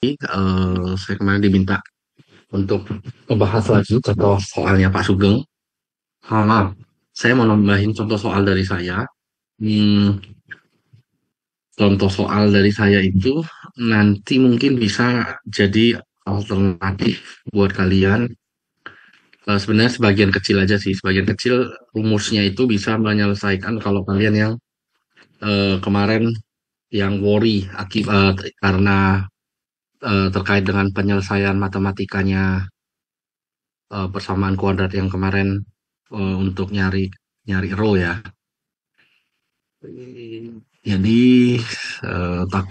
Saya kemarin diminta untuk membahas lagi contoh soalnya Pak Sugeng. Maaf, saya mau nambahin contoh soal dari saya. Hmm, Contoh soal dari saya itu nanti mungkin bisa jadi alternatif buat kalian. Sebenarnya sebagian kecil aja sih, sebagian kecil rumusnya itu bisa menyelesaikan kalau kalian yang kemarin yang worry akibat karena terkait dengan penyelesaian matematikanya persamaan kuadrat yang kemarin untuk nyari nyari row ya. Jadi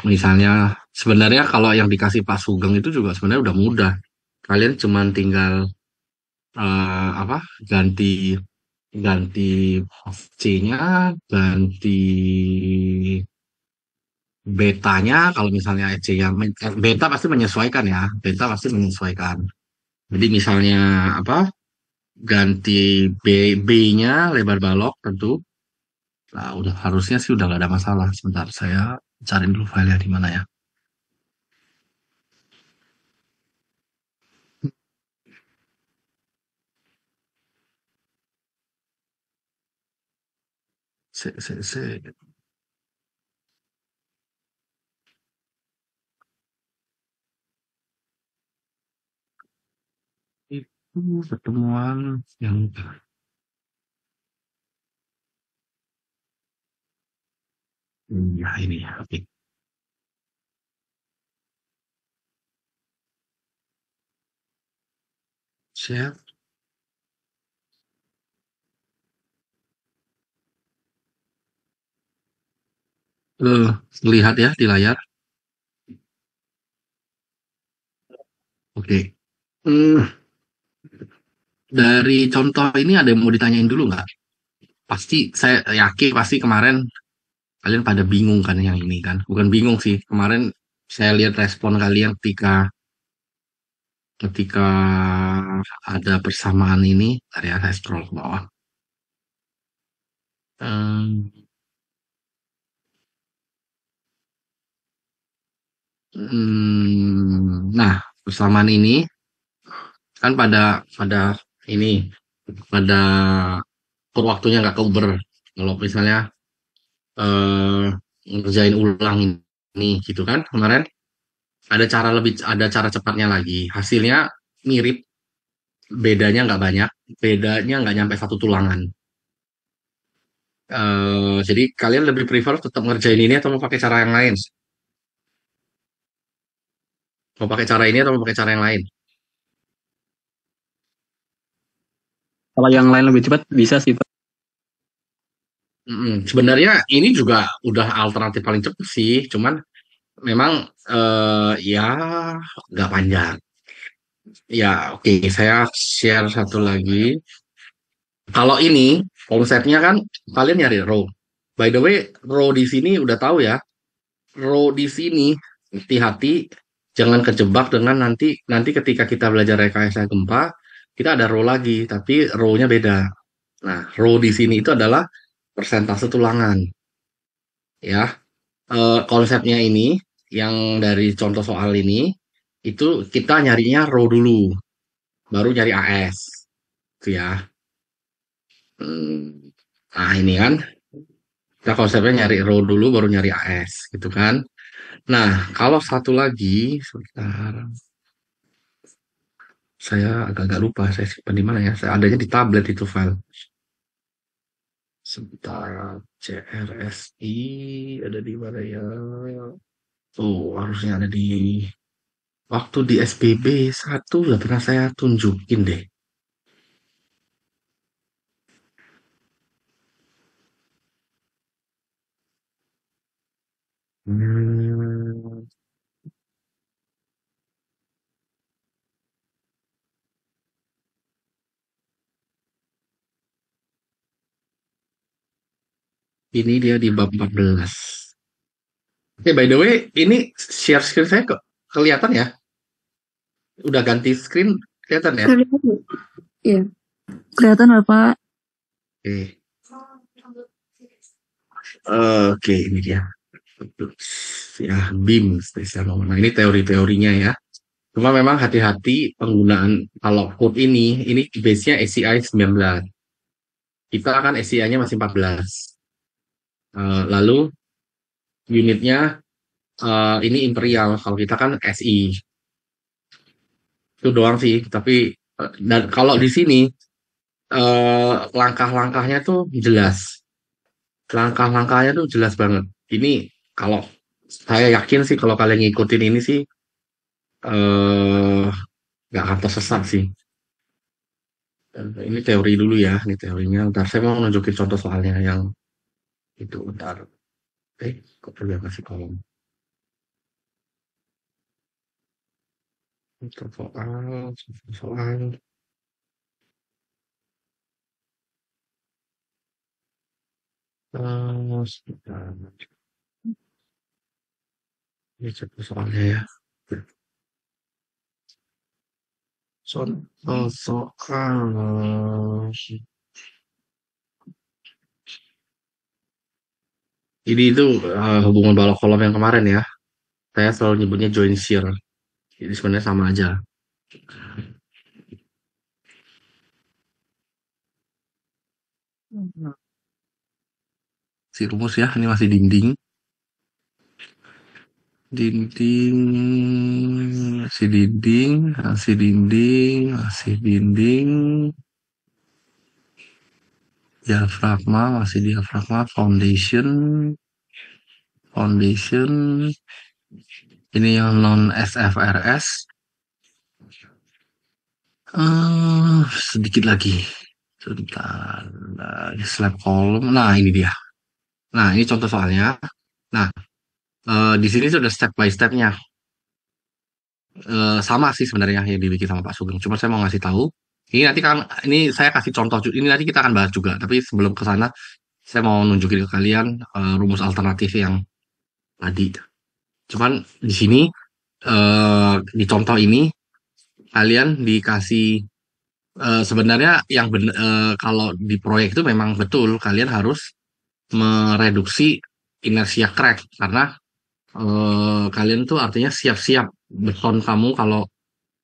misalnya sebenarnya kalau yang dikasih Pak Sugeng itu juga sebenarnya udah mudah. Kalian cuman tinggal apa ganti ganti C-nya, ganti betanya kalau misalnya C-nya beta pasti menyesuaikan ya. Beta pasti menyesuaikan. Jadi misalnya apa? Ganti B B-nya lebar balok tentu. Nah, udah harusnya sih udah gak ada masalah. Sebentar, saya cari dulu filenya di mana ya. Se. Itu pertemuan yang ya ini ya. Oke. Share. Eh, Lihat ya di layar. Oke. Hmm, dari contoh ini ada yang mau ditanyain dulu nggak? Pasti saya yakin pasti kemarin kalian pada bingung kan yang ini kan. Bukan bingung sih. Kemarin saya lihat respon kalian ketika ketika ada persamaan ini. Bentar ya, saya scroll ke bawah. Em, nah, persamaan ini kan pada ini pada kurun waktunya nggak keuber. Kalau misalnya eh, ngerjain ulang ini gitu kan kemarin ada cara cepatnya lagi. Hasilnya mirip, bedanya nggak banyak, bedanya nggak nyampe satu tulangan. Jadi kalian lebih prefer tetap ngerjain ini atau mau pakai cara yang lain? Mau pakai cara ini atau mau pakai cara yang lain? Kalau yang lain lebih cepat bisa sih Pak. Sebenarnya ini juga udah alternatif paling cepet sih, cuman memang ya nggak panjang. Ya oke, saya share satu lagi. Kalau ini konsepnya kan kalian nyari row. By the way, row di sini udah tahu ya. Row di sini hati-hati jangan kejebak dengan nanti nanti ketika kita belajar rekayasa gempa, kita ada row lagi, tapi row-nya beda. Nah, row di sini itu adalah persentase tulangan ya. Konsepnya ini yang dari contoh soal ini itu kita nyarinya row dulu, baru nyari AS, gitu ya. Hmm, Nah ini kan kita konsepnya nyari row dulu, baru nyari AS, gitu kan. Nah kalau satu lagi, sebentar, saya agak-agak lupa saya simpan di mana ya. Saya adanya di tablet itu file. Sebentar, CRSI ada di mana ya? Oh, harusnya ada di waktu di SPB satu udah pernah saya tunjukin deh. Hmm, ini dia di bab 14. Oke, by the way, ini share screen saya kok kelihatan ya? Udah ganti screen, kelihatan ya? Kelihatan nggak? Iya, kelihatan Bapak. Oke, Oke, ini dia. ya BIM spesial momen. Nah, ini teori-teorinya ya. Cuma memang hati-hati penggunaan kalau code ini base-nya ACI 19. Kita kan ACI-nya masih 14. Lalu unitnya ini Imperial. Kalau kita kan SI. Itu doang sih. Tapi dan kalau di sini langkah-langkahnya tuh jelas. Langkah-langkahnya tuh jelas banget. Ini kalau saya yakin sih kalau kalian ngikutin ini sih eh nggak akan tersesat sih. Ini teori dulu ya, ini teorinya. Ntar saya mau nunjukin contoh soalnya yang itu. Ntar, kok perlu kasih kolom? Contoh soal. Sebentar. Ini contoh soalnya ya. Contoh soal. Ini itu hubungan balok kolom yang kemarin ya. Saya selalu nyebutnya join shear. Jadi sebenarnya sama aja. Si rumus ya, ini masih dinding. Dinding, masih dinding, masih dinding, masih dinding. Diafragma, masih diafragma. Foundation, foundation. Ini yang non SFRS. Sedikit lagi. Sebentar. Slab column. Nah, ini dia. Nah, ini contoh soalnya. Nah, di sini sudah step by stepnya. Sama sih sebenarnya yang dibikin sama Pak Sugeng. Cuma saya mau ngasih tahu. Ini nanti kan, ini saya kasih contoh. Ini nanti kita akan bahas juga. Tapi sebelum ke sana, saya mau nunjukin ke kalian rumus alternatif yang tadi. Cuman di sini di contoh ini kalian dikasih sebenarnya yang kalau di proyek itu memang betul kalian harus mereduksi inersia crack karena kalian tuh artinya siap-siap beton kamu kalau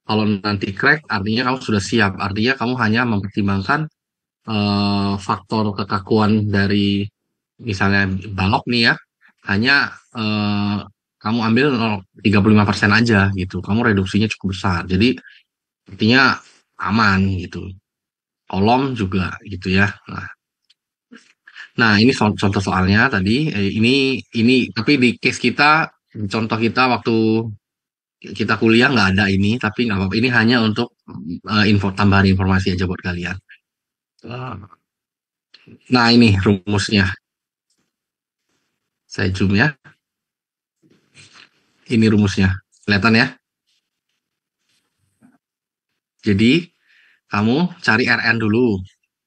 kalau nanti crack artinya kamu sudah siap artinya kamu hanya mempertimbangkan faktor kekakuan dari misalnya balok nih ya hanya eh, kamu ambil 35% aja gitu kamu reduksinya cukup besar jadi artinya aman gitu kolom juga gitu ya nah ini contoh soalnya tadi ini tapi di case kita contoh kita waktu kita kuliah nggak ada ini tapi nggak apa-apa ini hanya untuk info tambahan informasi aja buat kalian. Nah ini rumusnya saya zoom ya ini rumusnya kelihatan ya jadi kamu cari RN dulu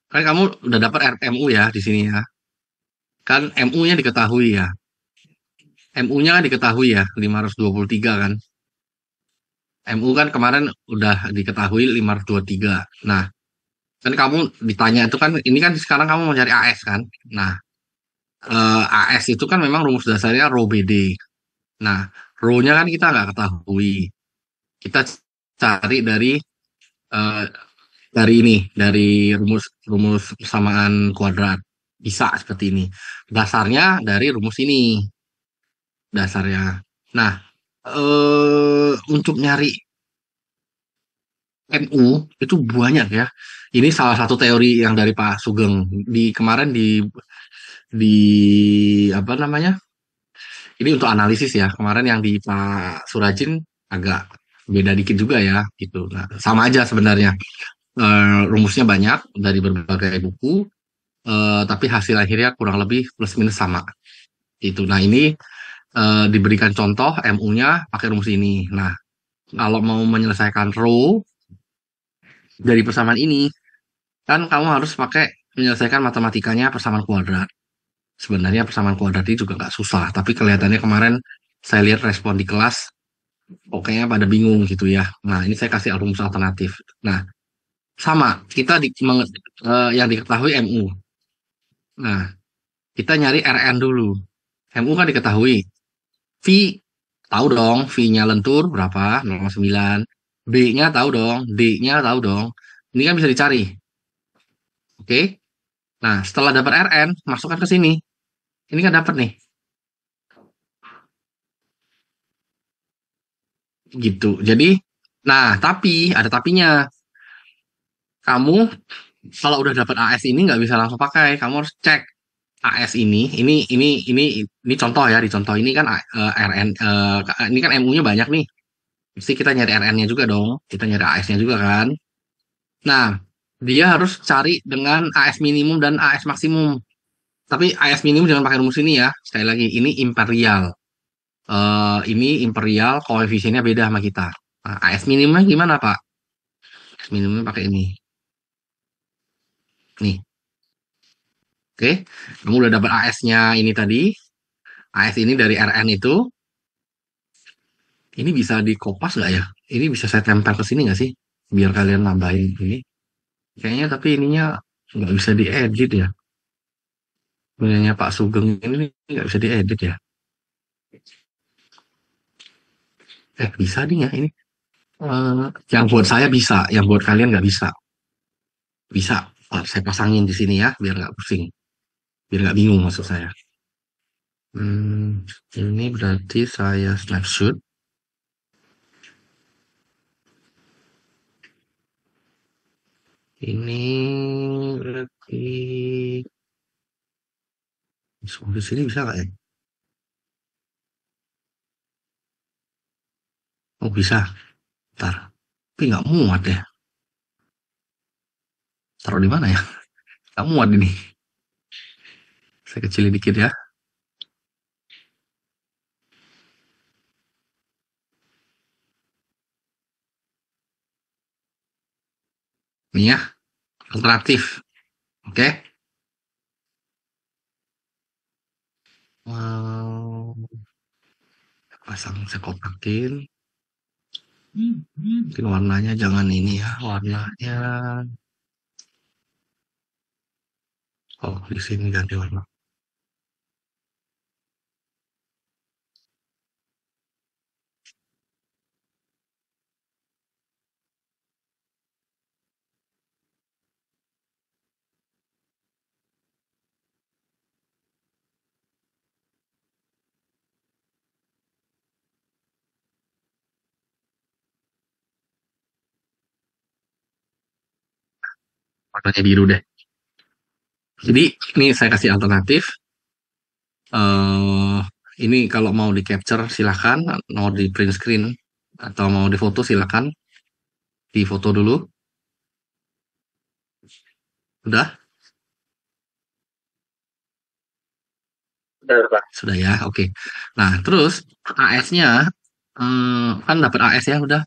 kan kamu udah dapat RMU ya di sini ya kan MU-nya diketahui ya MU-nya kan diketahui ya 523 kan MU kan kemarin udah diketahui 523 nah kan kamu ditanya itu kan ini kan sekarang kamu mau cari AS kan nah AS itu kan memang rumus dasarnya rho BD nah rho-nya kan kita nggak ketahui kita cari eh, dari ini dari rumus rumus persamaan kuadrat bisa seperti ini dasarnya dari rumus ini dasarnya nah untuk nyari MU itu banyak ya ini salah satu teori yang dari Pak Sugeng di kemarin di apa namanya ini untuk analisis ya kemarin yang di Pak Surajin agak beda dikit juga ya gitu nah sama aja sebenarnya rumusnya banyak dari berbagai buku tapi hasil akhirnya kurang lebih plus minus sama itu nah ini diberikan contoh MU-nya pakai rumus ini nah kalau mau menyelesaikan row dari persamaan ini kan kamu harus pakai menyelesaikan matematikanya persamaan kuadrat sebenarnya persamaan kuadrat ini juga nggak susah tapi kelihatannya kemarin saya lihat respon di kelas pokoknya pada bingung gitu ya nah ini saya kasih rumus alternatif nah sama kita yang diketahui MU nah kita nyari RN dulu MU kan diketahui V tahu dong, V-nya lentur berapa? 0,9. B-nya tahu dong, D-nya tahu dong. Ini kan bisa dicari. Oke. Nah, setelah dapat Rn, masukkan ke sini. Ini kan dapat nih. Gitu. Jadi, nah, tapi ada tapinya. Kamu kalau udah dapat AS ini nggak bisa langsung pakai. Kamu harus cek AS ini contoh ya, di contoh ini kan RN ini kan MU-nya banyak nih. Mesti kita nyari RN-nya juga dong. Kita nyari AS-nya juga kan. Nah, dia harus cari dengan AS minimum dan AS maksimum. Tapi AS minimum jangan pakai rumus ini ya. Sekali lagi, ini imperial. Ini imperial, koefisiennya beda sama kita. Nah, AS minimumnya gimana, Pak? AS minimumnya pakai ini. Nih, oke. Kamu udah dapat AS-nya ini tadi. AS ini dari RN itu. Ini bisa dikopas nggak ya? Ini bisa saya tempel ke sini nggak sih? Biar kalian nambahin ini. Kayaknya tapi ininya nggak bisa diedit ya. Punyanya Pak Sugeng ini nggak bisa diedit ya. Bisa nih ya ini. Yang buat saya bisa, yang buat kalian nggak bisa. Bisa. Saya pasangin di sini ya, biar nggak pusing. Biar nggak bingung maksud saya. Ini berarti saya snapshot. Ini berarti di sini bisa nggak ya? Oh bisa. Ntar. Tapi nggak muat ya. Taruh di mana ya? Nggak muat ini. Saya kecilin dikit ya. Ini ya, alternatif. Oke. Wow. Pasang saya kotakin. Mungkin warnanya jangan ini ya. Warnanya. Oh, di sini ganti warna. Warnanya biru deh. Jadi ini saya kasih alternatif. eh ini kalau mau di capture silahkan, mau di print screen atau mau di foto silahkan. Di foto dulu. Udah? Sudah ya, oke. Nah, terus AS-nya kan dapat AS ya udah.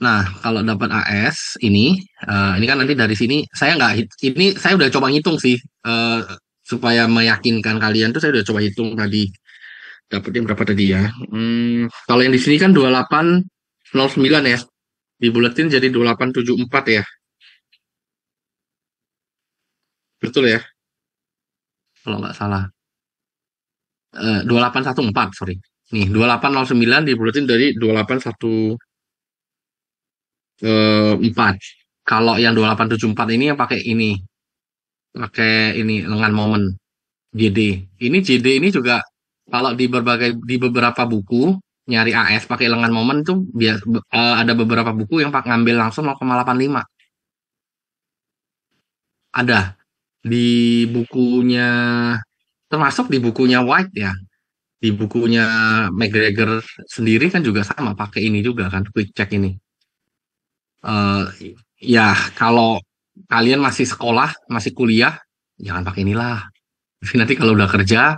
Nah, kalau dapat AS ini kan nanti dari sini saya nggak ini saya udah coba ngitung sih supaya meyakinkan kalian tuh saya udah coba hitung tadi dapetnya berapa tadi ya. Kalau yang di sini kan 2809 ya. Di buletin jadi 2874 ya. Betul ya? Kalau nggak salah. 2814 sorry. Nih, 2809 di buletin dari 2814. Kalau yang 2874 ini yang pakai ini lengan momen JD. Ini JD ini juga kalau di beberapa buku nyari AS pakai lengan momen tuh ada beberapa buku yang ngambil langsung 0,85. Ada di bukunya termasuk di bukunya White ya. Di bukunya McGregor sendiri kan juga sama pakai ini juga kan quick check ini. eh ya kalau kalian masih sekolah, masih kuliah, jangan pakai inilah. Tapi nanti kalau udah kerja,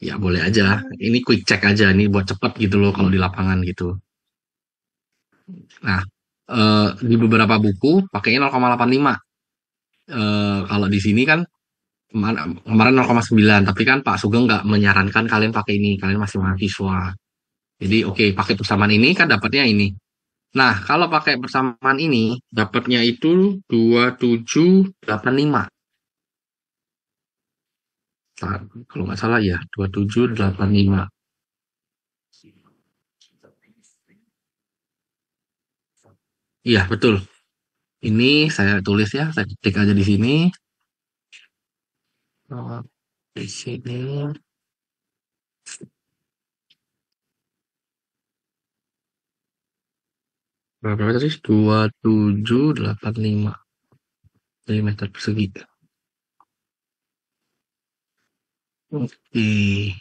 ya boleh aja. Ini quick check aja, ini buat cepet gitu loh kalau di lapangan gitu. Nah, di beberapa buku pakainya 0,85. Kalau di sini kan kemarin 0,9, tapi kan Pak Sugeng nggak menyarankan kalian pakai ini, kalian masih mahasiswa. Jadi oke, pakai persamaan ini kan dapatnya ini. Nah, kalau pakai persamaan ini, dapatnya itu 2785. Kalau nggak salah ya, 2785. Iya, betul. Ini saya tulis ya, saya ketik aja di sini. Oh, di sini berapa meter sih? 2785 milimeter persegi. Oke,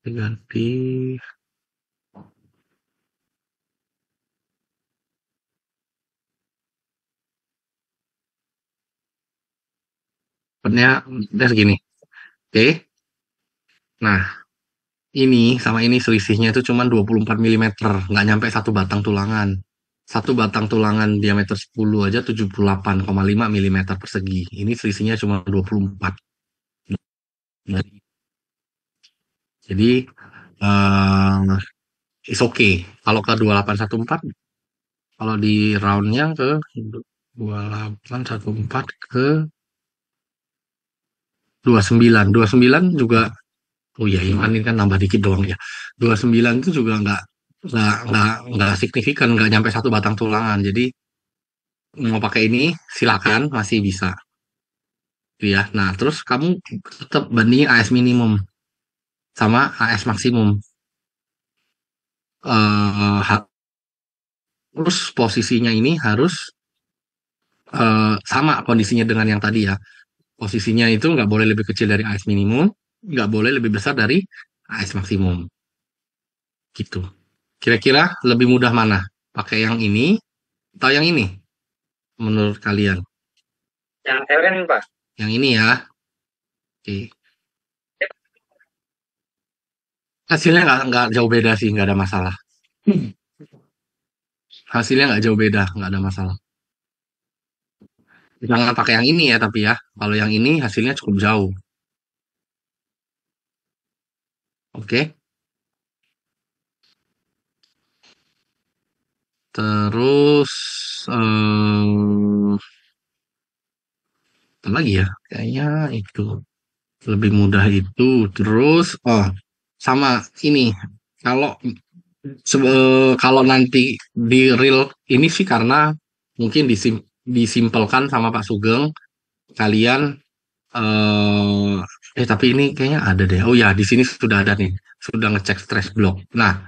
ganti. Pennya udah segini. Oke. Nah, ini sama ini selisihnya itu cuma 24 milimeter, nggak nyampe satu batang tulangan. Satu batang tulangan diameter 10 aja 78,5 milimeter persegi. Ini selisihnya cuma 24. Jadi, eh is okay. Kalau ke 2814, kalau di roundnya ke 2814 ke 29. 29 juga, oh iya, ini kan nambah dikit doang ya. 29 itu juga nggak signifikan, nggak nyampe satu batang tulangan. Jadi mau pakai ini silakan, masih bisa gitu ya. Nah, terus kamu tetap bandingin AS minimum sama AS maksimum. Terus posisinya ini harus sama kondisinya dengan yang tadi ya. Posisinya itu nggak boleh lebih kecil dari AS minimum, nggak boleh lebih besar dari AS maksimum gitu. Kira-kira lebih mudah mana? Pakai yang ini atau yang ini menurut kalian? Yang keren, Pak. Yang ini ya. Oke. Hasilnya nggak jauh beda sih, nggak ada masalah. Hasilnya nggak jauh beda, nggak ada masalah. Jangan pakai yang ini ya, tapi ya. Kalau yang ini hasilnya cukup jauh. Oke. Terus, apa lagi ya? Kayaknya itu. Lebih mudah itu. Terus, oh, sama ini. Kalau kalau nanti di real ini sih karena mungkin disimpelkan sama Pak Sugeng, kalian tapi ini kayaknya ada deh. Oh ya, di sini sudah ada nih, sudah ngecek stress block. Nah,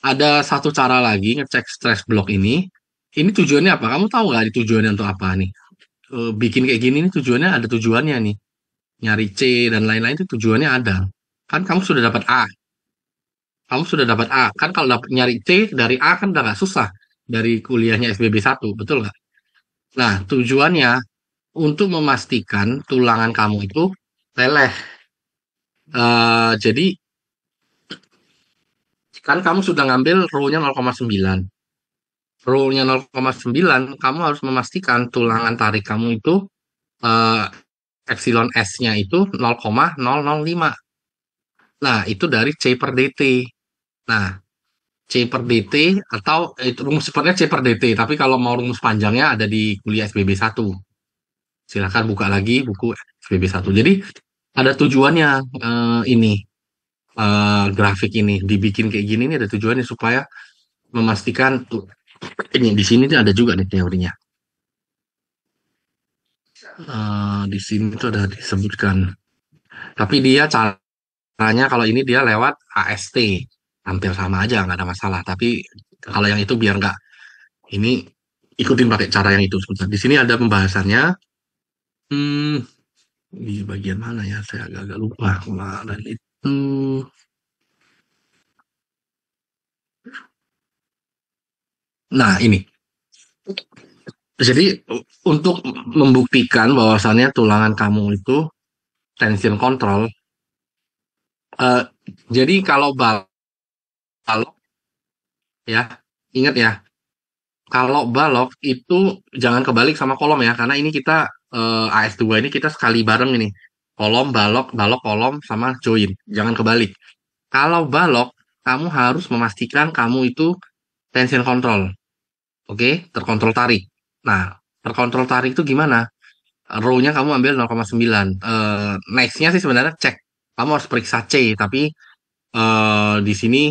ada satu cara lagi ngecek stress block ini. Ini tujuannya apa? Kamu tahu nggak tujuannya untuk apa nih? Bikin kayak gini nih tujuannya, ada tujuannya nih. Nyari C dan lain-lain itu tujuannya ada. Kan kamu sudah dapat A. Kamu sudah dapat A. Kan kalau dapat nyari C dari A kan udah nggak susah. Dari kuliahnya SBB 1, betul nggak? Nah, tujuannya untuk memastikan tulangan kamu itu leleh. Jadi kan kamu sudah ngambil rho-nya 0,9. Rho-nya 0,9, kamu harus memastikan tulangan tarik kamu itu eh, epsilon S-nya itu 0,005. Nah, itu dari C per DT. Nah, C per DT atau itu rumus cepatnya C per DT, tapi kalau mau rumus panjangnya ada di kuliah SBB 1. Silahkan buka lagi buku SBB 1. Jadi ada tujuannya, ini grafik ini dibikin kayak gini nih ada tujuannya supaya memastikan tuh ini di sini tuh ada juga nih teorinya. Di sini tuh ada disebutkan. Tapi dia caranya kalau ini dia lewat AST, hampir sama aja nggak ada masalah. Tapi kalau yang itu biar nggak ini ikutin pakai cara yang itu sebentar. Di sini ada pembahasannya. Hmm, di bagian mana ya? Saya agak-agak lupa kemarin itu. Nah, ini. Jadi untuk membuktikan bahwasannya tulangan kamu itu tension control, eh, jadi kalau balok ya, ingat ya, kalau balok itu jangan kebalik sama kolom ya, karena ini kita AS2 ini kita sekali bareng ini. Kolom, balok, balok, kolom, sama join. Jangan kebalik. Kalau balok, kamu harus memastikan kamu itu tension control. Oke, terkontrol tarik. Nah, terkontrol tarik itu gimana? Row-nya kamu ambil 0,9. Next-nya sih sebenarnya cek. kamu harus periksa C, tapi di sini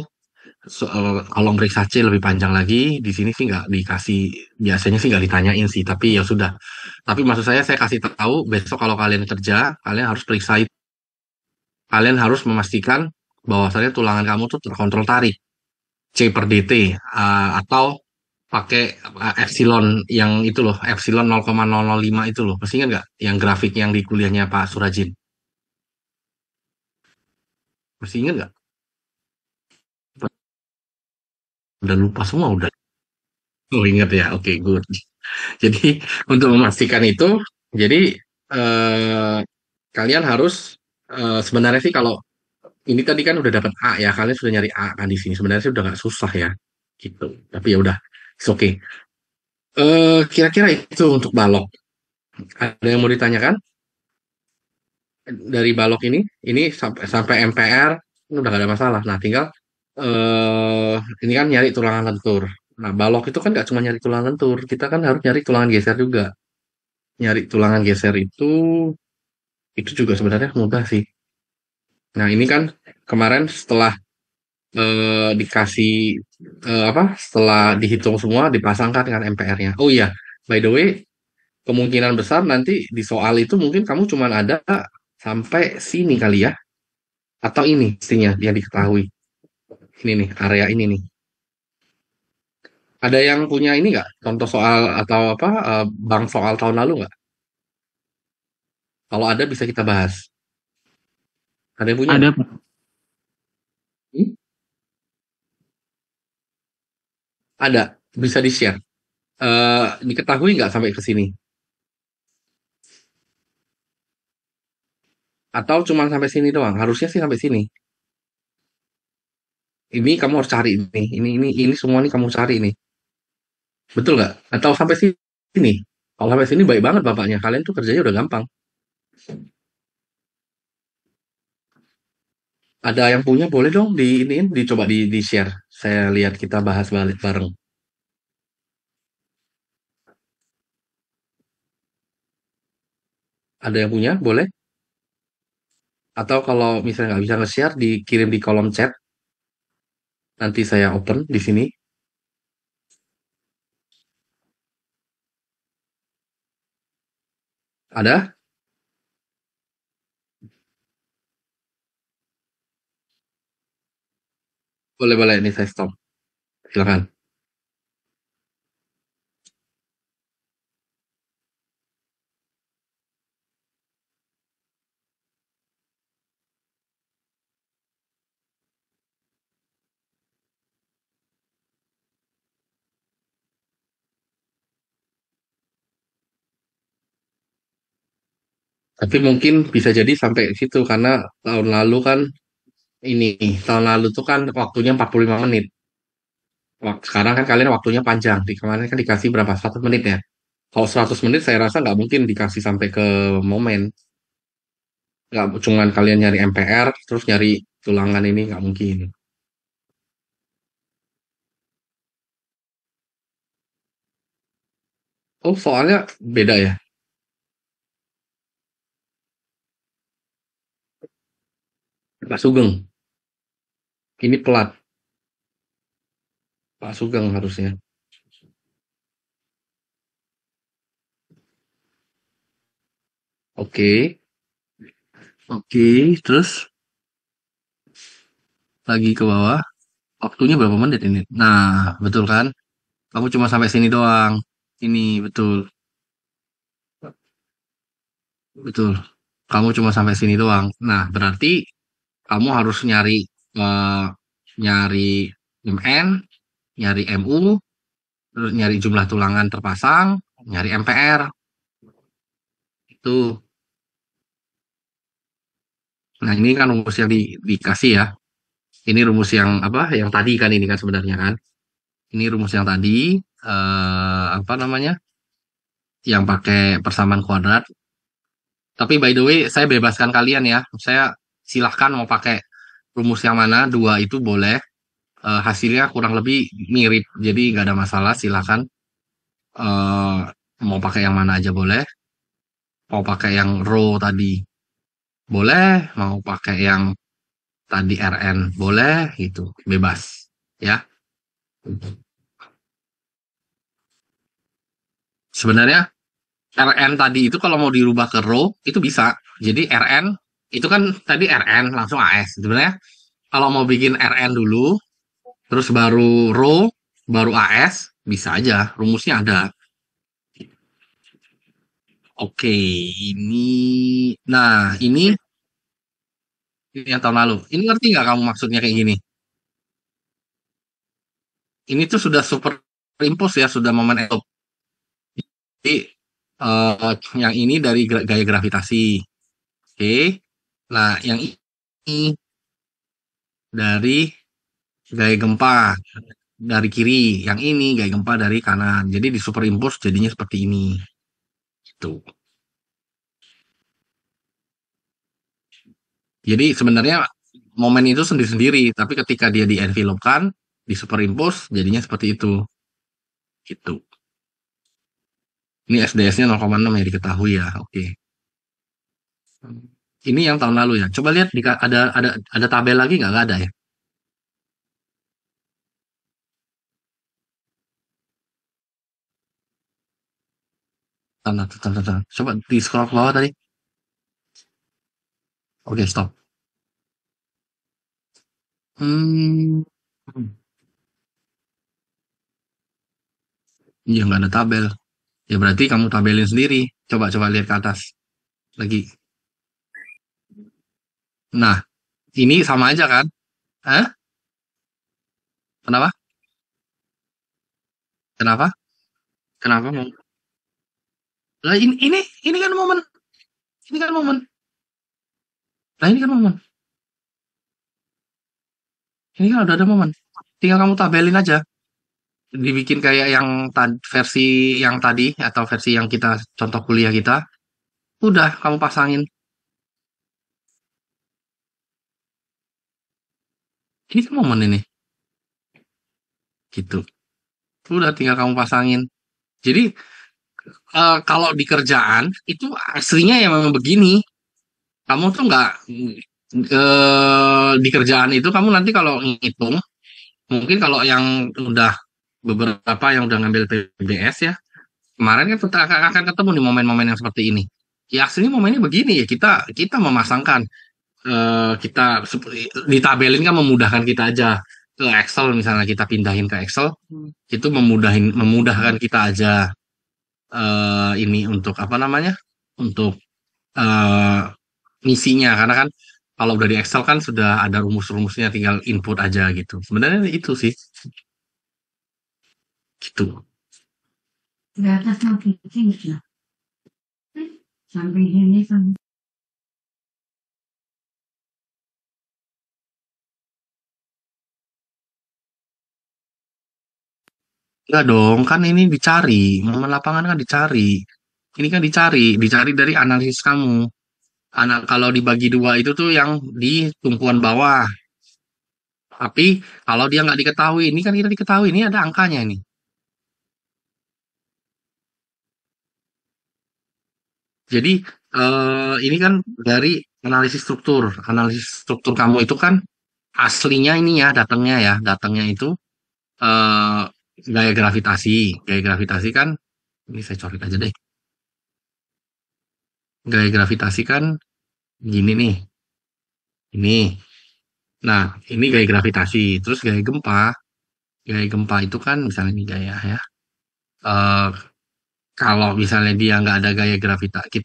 kalau periksa C lebih panjang lagi, di sini sih nggak dikasih, biasanya sih nggak ditanyain sih, tapi ya sudah. Tapi maksud saya kasih tahu besok kalau kalian kerja, kalian harus periksa itu. Kalian harus memastikan bahwasannya tulangan kamu tuh terkontrol tarik C per DT, atau pakai epsilon yang itu loh, epsilon 0,005 itu loh. Masih ingat nggak yang grafik yang di kuliahnya Pak Surajin? Masih ingat nggak? Udah lupa semua udah. Oh ingat ya, oke good. Jadi untuk memastikan itu, jadi eh, kalian harus sebenarnya sih kalau ini tadi kan udah dapat A ya, kalian sudah nyari A kan di sini. Sebenarnya sih udah nggak susah ya, gitu. Tapi ya udah, it's okay. Kira-kira itu untuk balok. Ada yang mau ditanyakan dari balok ini sampai sampai MPR ini udah gak ada masalah. Nah, tinggal eh ini kan nyari tulangan lentur. Nah, balok itu kan gak cuma nyari tulangan lentur, kita kan harus nyari tulangan geser juga. Nyari tulangan geser itu juga sebenarnya mudah sih. Nah, ini kan kemarin setelah dikasih apa? Setelah dihitung semua dipasangkan dengan MPR-nya. Oh iya, by the way, kemungkinan besar nanti di soal itu mungkin kamu cuma ada sampai sini kali ya, atau ini pastinya yang diketahui. Ini nih, area ini nih. Ada yang punya ini nggak? Contoh soal atau apa? Bank soal tahun lalu nggak? Kalau ada bisa kita bahas. Ada yang punya Ada, nggak? Pak. Hmm? Ada, bisa di-share. Diketahui nggak sampai ke sini? Atau cuma sampai sini doang? Harusnya sih sampai sini. Ini kamu harus cari nih. Ini semua nih kamu cari nih. Betul nggak? Atau sampai sini? Kalau sampai sini baik banget bapaknya. Kalian tuh kerjanya udah gampang. Ada yang punya boleh dong di ini dicoba di share. Saya lihat kita bahas balik bareng. Ada yang punya boleh? Atau kalau misalnya nggak bisa nge-share dikirim di kolom chat. Nanti saya open di sini. Ada? Boleh boleh ini saya stop. Silakan. Tapi mungkin bisa jadi sampai situ karena tahun lalu kan ini tahun lalu tuh kan waktunya 45 menit. Sekarang kan kalian waktunya panjang. Di kemarin kan dikasih berapa? 100 menit ya. Kalau 100 menit saya rasa nggak mungkin dikasih sampai ke momen. Nggak cuman kalian nyari MPR terus nyari tulangan ini nggak mungkin. Oh, soalnya beda ya. Pak Sugeng. Ini pelat. Pak Sugeng harusnya. Oke. Oke. Terus lagi ke bawah. Waktunya berapa menit ini? Nah, betul kan? Kamu cuma sampai sini doang. Ini betul. Betul. Kamu cuma sampai sini doang. Nah, berarti kamu harus eh, nyari MN, nyari MU, terus nyari jumlah tulangan terpasang, nyari MPR. Itu. Nah, ini kan rumus yang dikasih ya. Ini rumus yang apa? Yang tadi kan ini kan sebenarnya kan. Ini rumus yang tadi apa namanya? Yang pakai persamaan kuadrat. Tapi by the way, saya bebaskan kalian ya. Saya silahkan mau pakai rumus yang mana, dua itu boleh. Hasilnya kurang lebih mirip, jadi nggak ada masalah. Silahkan mau pakai yang mana aja boleh. Mau pakai yang row tadi, boleh, mau pakai yang tadi RN boleh gitu, bebas ya. Sebenarnya RN tadi itu kalau mau dirubah ke row itu bisa. Jadi RN itu kan tadi RN langsung AS. Sebenarnya kalau mau bikin RN dulu, terus baru row, baru AS, bisa aja. Rumusnya ada. Oke, ini, nah ini yang tahun lalu. Ini ngerti nggak kamu maksudnya kayak gini? Ini tuh sudah superimpose ya, sudah momen etop. Jadi yang ini dari gaya gravitasi. Oke. Nah, yang ini dari gaya gempa dari kiri, yang ini gaya gempa dari kanan. Jadi di superimpose jadinya seperti ini. Gitu. Jadi sebenarnya momen itu sendiri-sendiri, tapi ketika dia di envelope kan, di superimpose jadinya seperti itu. Gitu. Ini SDS-nya 0,6 ya diketahui ya. Oke. Ini yang tahun lalu ya. Coba lihat ada tabel lagi nggak? Nggak ada ya. Tanda, tanda, tanda. Coba di scroll ke bawah tadi. Oke, stop. Hmm. Iya, nggak ada tabel. Ya berarti kamu tabelin sendiri. Coba-coba lihat ke atas lagi. Nah, ini sama aja kan? Hah? Kenapa? Kenapa? Kenapa? Lah ini kan momen. Ini kan momen. Nah, ini kan momen. Ini kan udah ada momen. Tinggal kamu tabelin aja. Dibikin kayak yang versi yang tadi atau versi yang kita contoh kuliah kita. Udah kamu pasangin. Ini kan momen ini. Gitu. Udah tinggal kamu pasangin. Jadi kalau di kerjaan itu aslinya ya memang begini. Kamu tuh nggak di kerjaan itu kamu nanti kalau ngitung, mungkin kalau yang udah beberapa yang udah ngambil PBS ya, kemarin kan kita akan ketemu di momen-momen yang seperti ini. Ya aslinya momennya begini ya kita kita memasangkan kita ditabelin kan memudahkan kita aja ke Excel misalnya kita pindahin ke Excel itu memudahkan kita aja ini untuk apa namanya untuk eh, misinya karena kan kalau udah di Excel kan sudah ada rumus-rumusnya tinggal input aja gitu. Sebenarnya itu sih gitu. Di atas mau kucing ya. Sampai ini kan. Enggak dong, kan ini dicari. Momen lapangan kan dicari. Ini kan dicari dari analisis kamu. Anak kalau dibagi dua itu tuh yang di tumpuan bawah. Tapi kalau dia nggak diketahui, ini kan kita diketahui, ini ada angkanya nih. Jadi ini kan dari analisis struktur. Analisis struktur kamu itu kan aslinya ini ya, datangnya ya. Datangnya itu eh, gaya gravitasi. Gaya gravitasi kan, ini saya coret aja deh. Gaya gravitasi kan gini nih. Ini. Nah, ini gaya gravitasi. Terus gaya gempa itu kan misalnya ini gaya ya. Eh, kalau misalnya dia nggak ada gaya gravitasi,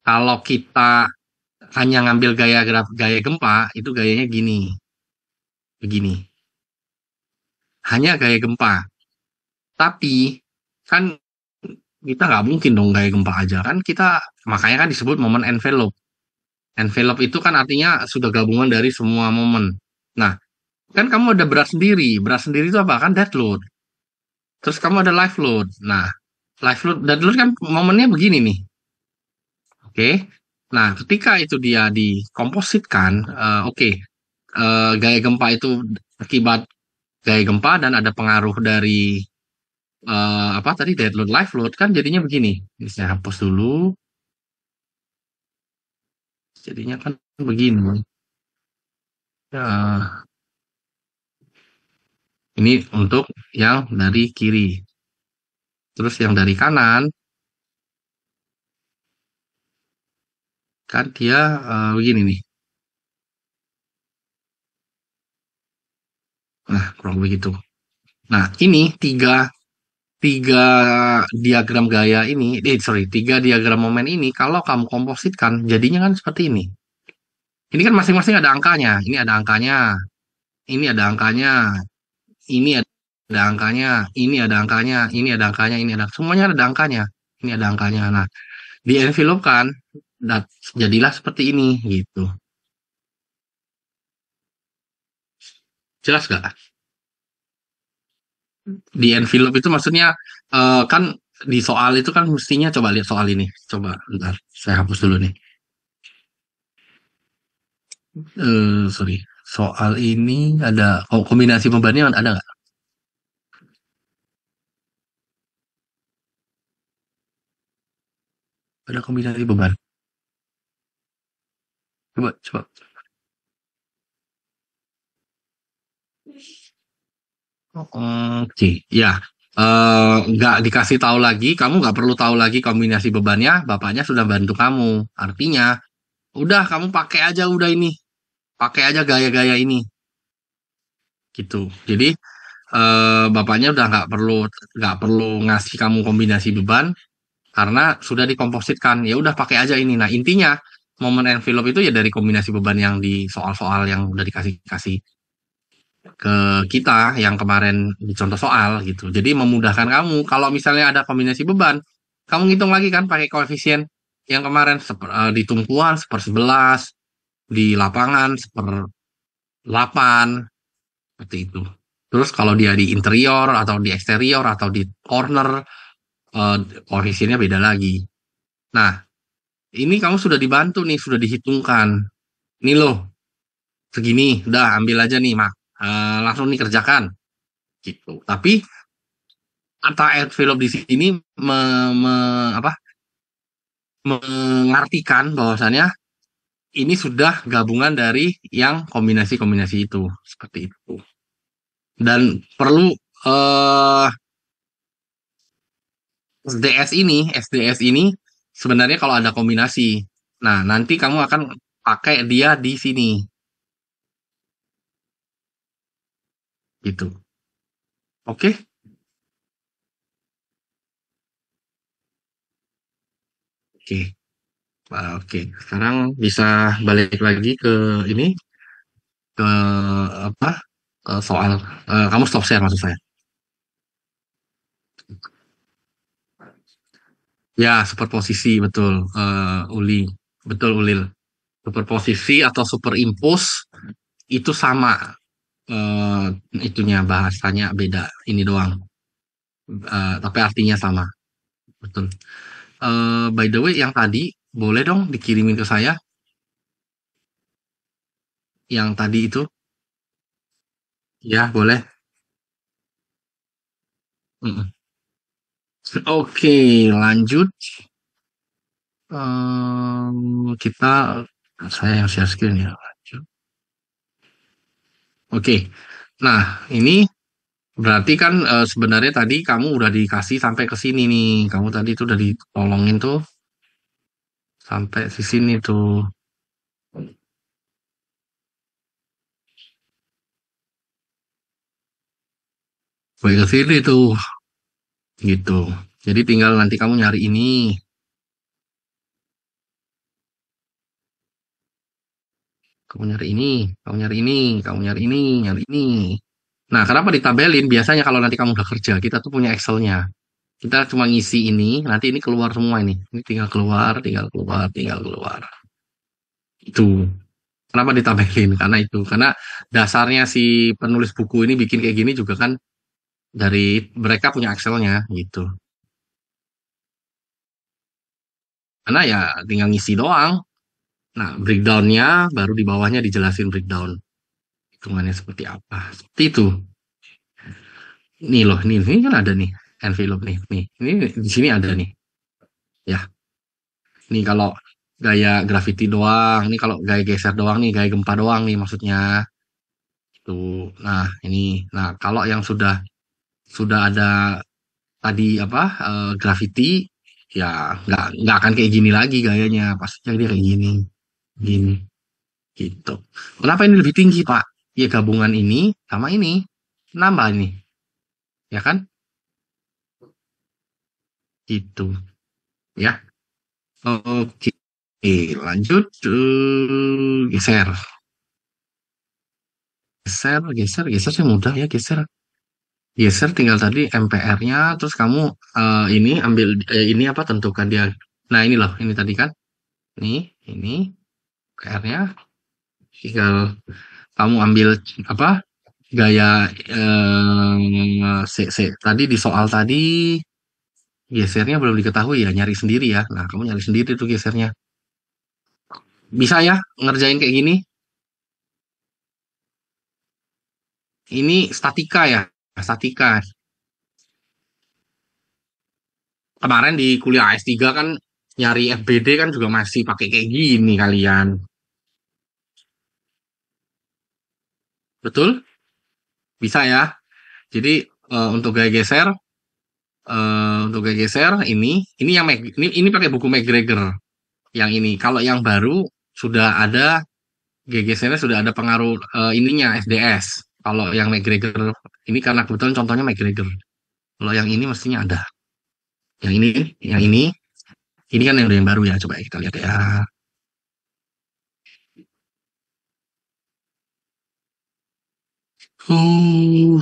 kalau kita hanya ngambil gaya gempa, itu gayanya gini, begini. Hanya gaya gempa. Tapi kan kita nggak mungkin dong gaya gempa aja kan kita makanya kan disebut momen envelope. Envelope itu kan artinya sudah gabungan dari semua momen. Nah, kan kamu ada berat sendiri. Berat sendiri itu apa? Kan dead load. Terus kamu ada live load. Nah, live load, dead load kan momennya begini nih. Oke. Nah, ketika itu dia dikompositkan, oke. Gaya gempa itu akibat gaya gempa dan ada pengaruh dari apa tadi dead load, live load kan jadinya begini. Ini saya hapus dulu. Jadinya kan begini. Ya, ini untuk yang dari kiri. Terus yang dari kanan, kan dia begini nih. Nah, kurang begitu. Nah, ini tiga diagram gaya ini, sorry, tiga diagram momen ini, kalau kamu kompositkan, jadinya kan seperti ini. Ini kan masing-masing ada angkanya. Ini ada angkanya, ini ada angkanya, ini ada angkanya, ini ada angkanya, ini ada angkanya, ini ada semuanya ada angkanya. Ini ada angkanya. Nah, di envelope kan, jadilah seperti ini gitu. Jelas gak? Di envelope itu maksudnya kan di soal itu kan mestinya coba lihat soal ini. Coba bentar, saya hapus dulu nih. Sorry. Soal ini ada kombinasi bebannya ada nggak? Ada kombinasi beban. Coba, coba. Oke, ya. Nggak dikasih tahu lagi, kamu nggak perlu tahu lagi kombinasi bebannya, bapaknya sudah bantu kamu. Artinya, udah kamu pakai aja udah ini, pakai aja gaya-gaya ini, gitu. Jadi bapaknya udah nggak perlu ngasih kamu kombinasi beban karena sudah dikompositkan. Ya udah pakai aja ini. Nah intinya momen envelope itu ya dari kombinasi beban yang di soal-soal yang udah dikasih kasih ke kita yang kemarin di contoh soal gitu. Jadi memudahkan kamu kalau misalnya ada kombinasi beban, kamu ngitung lagi kan pakai koefisien yang kemarin di tumpuan 1/11, di lapangan 1/8, seperti itu. Terus kalau dia di interior atau di eksterior atau di corner, eh, koefisiennya beda lagi. Nah, ini kamu sudah dibantu nih, sudah dihitungkan. Ini loh, segini, udah ambil aja nih, Mak. Langsung nih kerjakan, gitu. Tapi kata envelope di sini apa, mengartikan bahwasannya ini sudah gabungan dari yang kombinasi-kombinasi itu, seperti itu. Dan perlu eh SDS ini sebenarnya kalau ada kombinasi. Nah, nanti kamu akan pakai dia di sini, gitu. Oke? Oke. Oke. Sekarang bisa balik lagi ke ini, ke apa? Ke soal. Kamu stop share maksud saya. Ya, superposisi betul. Uli. Betul, Ulil. Superposisi atau superimpos itu sama. eh Itunya bahasanya beda. Ini doang. Tapi artinya sama. Betul. By the way, yang tadi boleh dong dikirimin ke saya, yang tadi itu, ya boleh. Mm-mm. Oke, lanjut. Kita, saya yang share screen ya. Lanjut. Oke, nah ini berarti kan sebenarnya tadi kamu udah dikasih sampai ke sini nih. Kamu tadi tuh udah ditolongin tuh sampai di sini tuh. Sampai ke sini tuh, gitu. Jadi tinggal nanti kamu nyari ini. Kamu nyari ini, kamu nyari ini, kamu nyari ini, nyari ini. Nah, kenapa ditabelin? Biasanya kalau nanti kamu udah kerja, kita tuh punya Excel-nya. Kita cuma ngisi ini, nanti ini keluar semua ini. Ini tinggal keluar, tinggal keluar, tinggal keluar. Itu. Kenapa ditabelin? Karena itu. Karena dasarnya si penulis buku ini bikin kayak gini juga kan dari mereka punya Excel-nya gitu. Karena ya tinggal ngisi doang. Nah, breakdown-nya baru di bawahnya dijelasin breakdown. Hitungannya seperti apa. Seperti itu. Nih loh, ini kan ada nih envelope nih. Nih, ini di sini ada nih. Ya, nih kalau gaya gravity doang. Ini kalau gaya geser doang nih, gaya gempa doang nih maksudnya. Tuh. Nah, ini. Nah, kalau yang sudah ada tadi apa gravity ya nggak akan kayak gini lagi gayanya. Pastinya dia kayak gini, gini gitu. Kenapa ini lebih tinggi, Pak? Ya gabungan ini sama ini nambah ini, ya kan? Gitu. Ya. Oke. Lanjut. Geser. Geser, geser, geser sih mudah ya geser. Geser tinggal tadi MPR-nya, terus kamu ini ambil ini apa tentukan dia. Nah ini loh, ini tadi kan. Ini MPR-nya. Tinggal kamu ambil apa gaya tadi di soal tadi gesernya belum diketahui ya, nyari sendiri ya. Nah kamu nyari sendiri tuh gesernya. Bisa ya ngerjain kayak gini? Ini statika ya, statika. Kemarin di kuliah S3 kan nyari FBD kan juga masih pakai kayak gini kalian. Betul? Bisa ya. Jadi untuk gaya geser ini yang ini pakai buku McGregor yang ini. Kalau yang baru sudah ada gaya gesernya sudah ada pengaruh ininya SDS. Kalau yang McGregor ini karena kebetulan contohnya McGregor. Kalau yang ini mestinya ada. Yang ini kan yang udah yang baru ya. Coba kita lihat ya. Uh,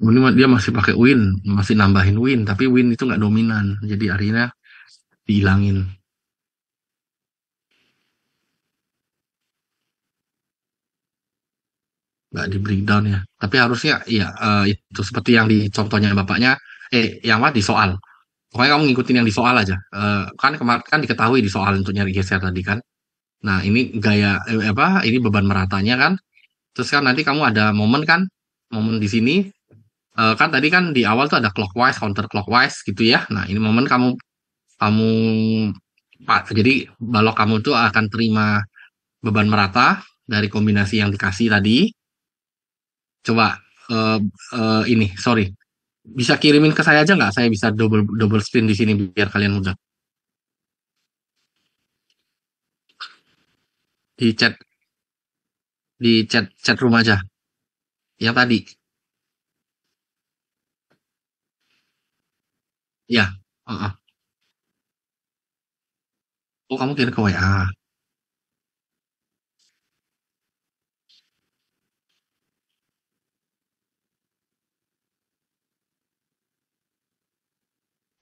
ini dia masih pakai win, masih nambahin win, tapi win itu nggak dominan, jadi akhirnya dihilangin, nggak di breakdown ya. Tapi harusnya ya itu seperti yang di contohnya bapaknya, yang apa di soal. Pokoknya kamu ngikutin yang di soal aja. Kan kemarin kan diketahui di soal untuk nyari geser tadi kan. Nah ini gaya apa? Ini beban meratanya kan. Terus kan nanti kamu ada momen kan, momen di sini kan tadi kan di awal tuh ada clockwise, counter clockwise gitu ya. Nah ini momen kamu kamu Pak, jadi balok kamu tuh akan terima beban merata dari kombinasi yang dikasih tadi. Coba eh, ini, sorry, bisa kirimin ke saya aja nggak? Saya bisa double double screen di sini biar kalian mudah. Di chat chat room aja. Yang tadi, ya. Heeh. Oh kamu kirim ke WA.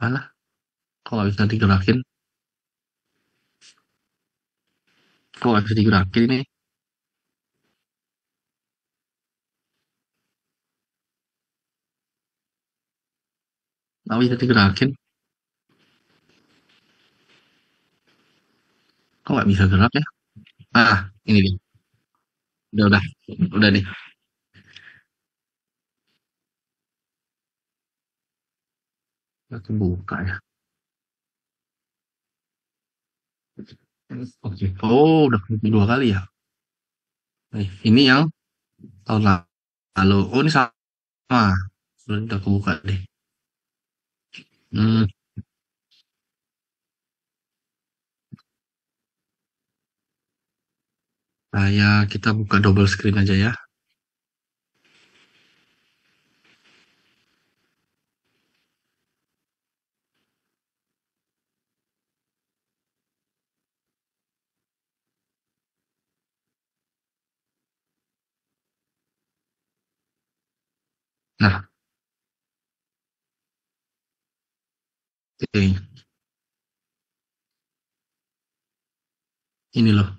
Mana? Kok nggak bisa digerakin? Kok nggak bisa digerakin ini? Nggak bisa digerakin? Kok nggak bisa gerak ya? Ah, ini dia. Udah, udah nih. Aku buka ya. Oke. Oh, udah dua kali ya. Ini yang tahun lalu. Oh, ini sama. Udah aku buka deh. Hmm, kita buka double screen aja ya. Nah, oke. Ini loh.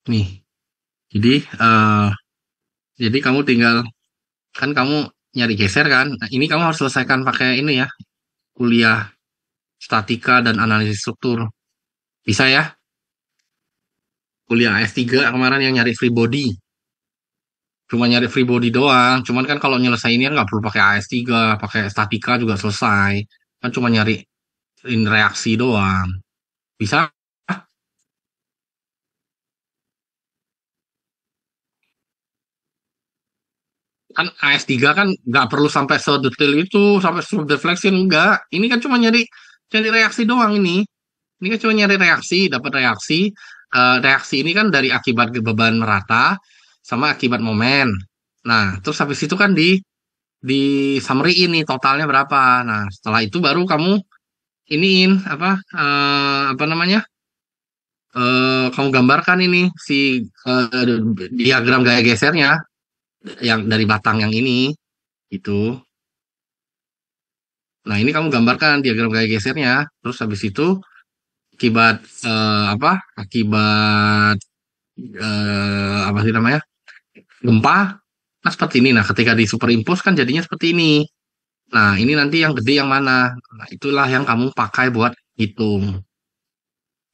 Nih. Jadi, jadi kamu tinggal kan kamu nyari geser kan. Nah, ini kamu harus selesaikan pakai ini ya, kuliah statika dan analisis struktur. Bisa ya? Kuliah S3 kemarin yang nyari free body. Cuma nyari free body doang. Cuman kan kalau nyelesainnya nggak perlu pakai AS3, pakai statika juga selesai. Kan cuma nyari reaksi doang. Bisa kan AS3 kan nggak perlu sampai sedetail itu, sampai slope deflection enggak. Ini kan cuma nyari reaksi doang ini. Ini kan cuma nyari reaksi, dapat reaksi. Reaksi ini kan dari akibat beban rata sama akibat momen. Nah, terus habis itu kan di summary ini totalnya berapa. Nah, setelah itu baru kamu iniin apa namanya? Kamu gambarkan ini si diagram gaya gesernya yang dari batang yang ini itu. Nah, ini kamu gambarkan diagram gaya gesernya. Terus habis itu akibat apa? Akibat apa sih namanya? Gempa. Nah, seperti ini. Nah, ketika di superimpose kan jadinya seperti ini. Nah, ini nanti yang gede yang mana? Nah, itulah yang kamu pakai buat hitung.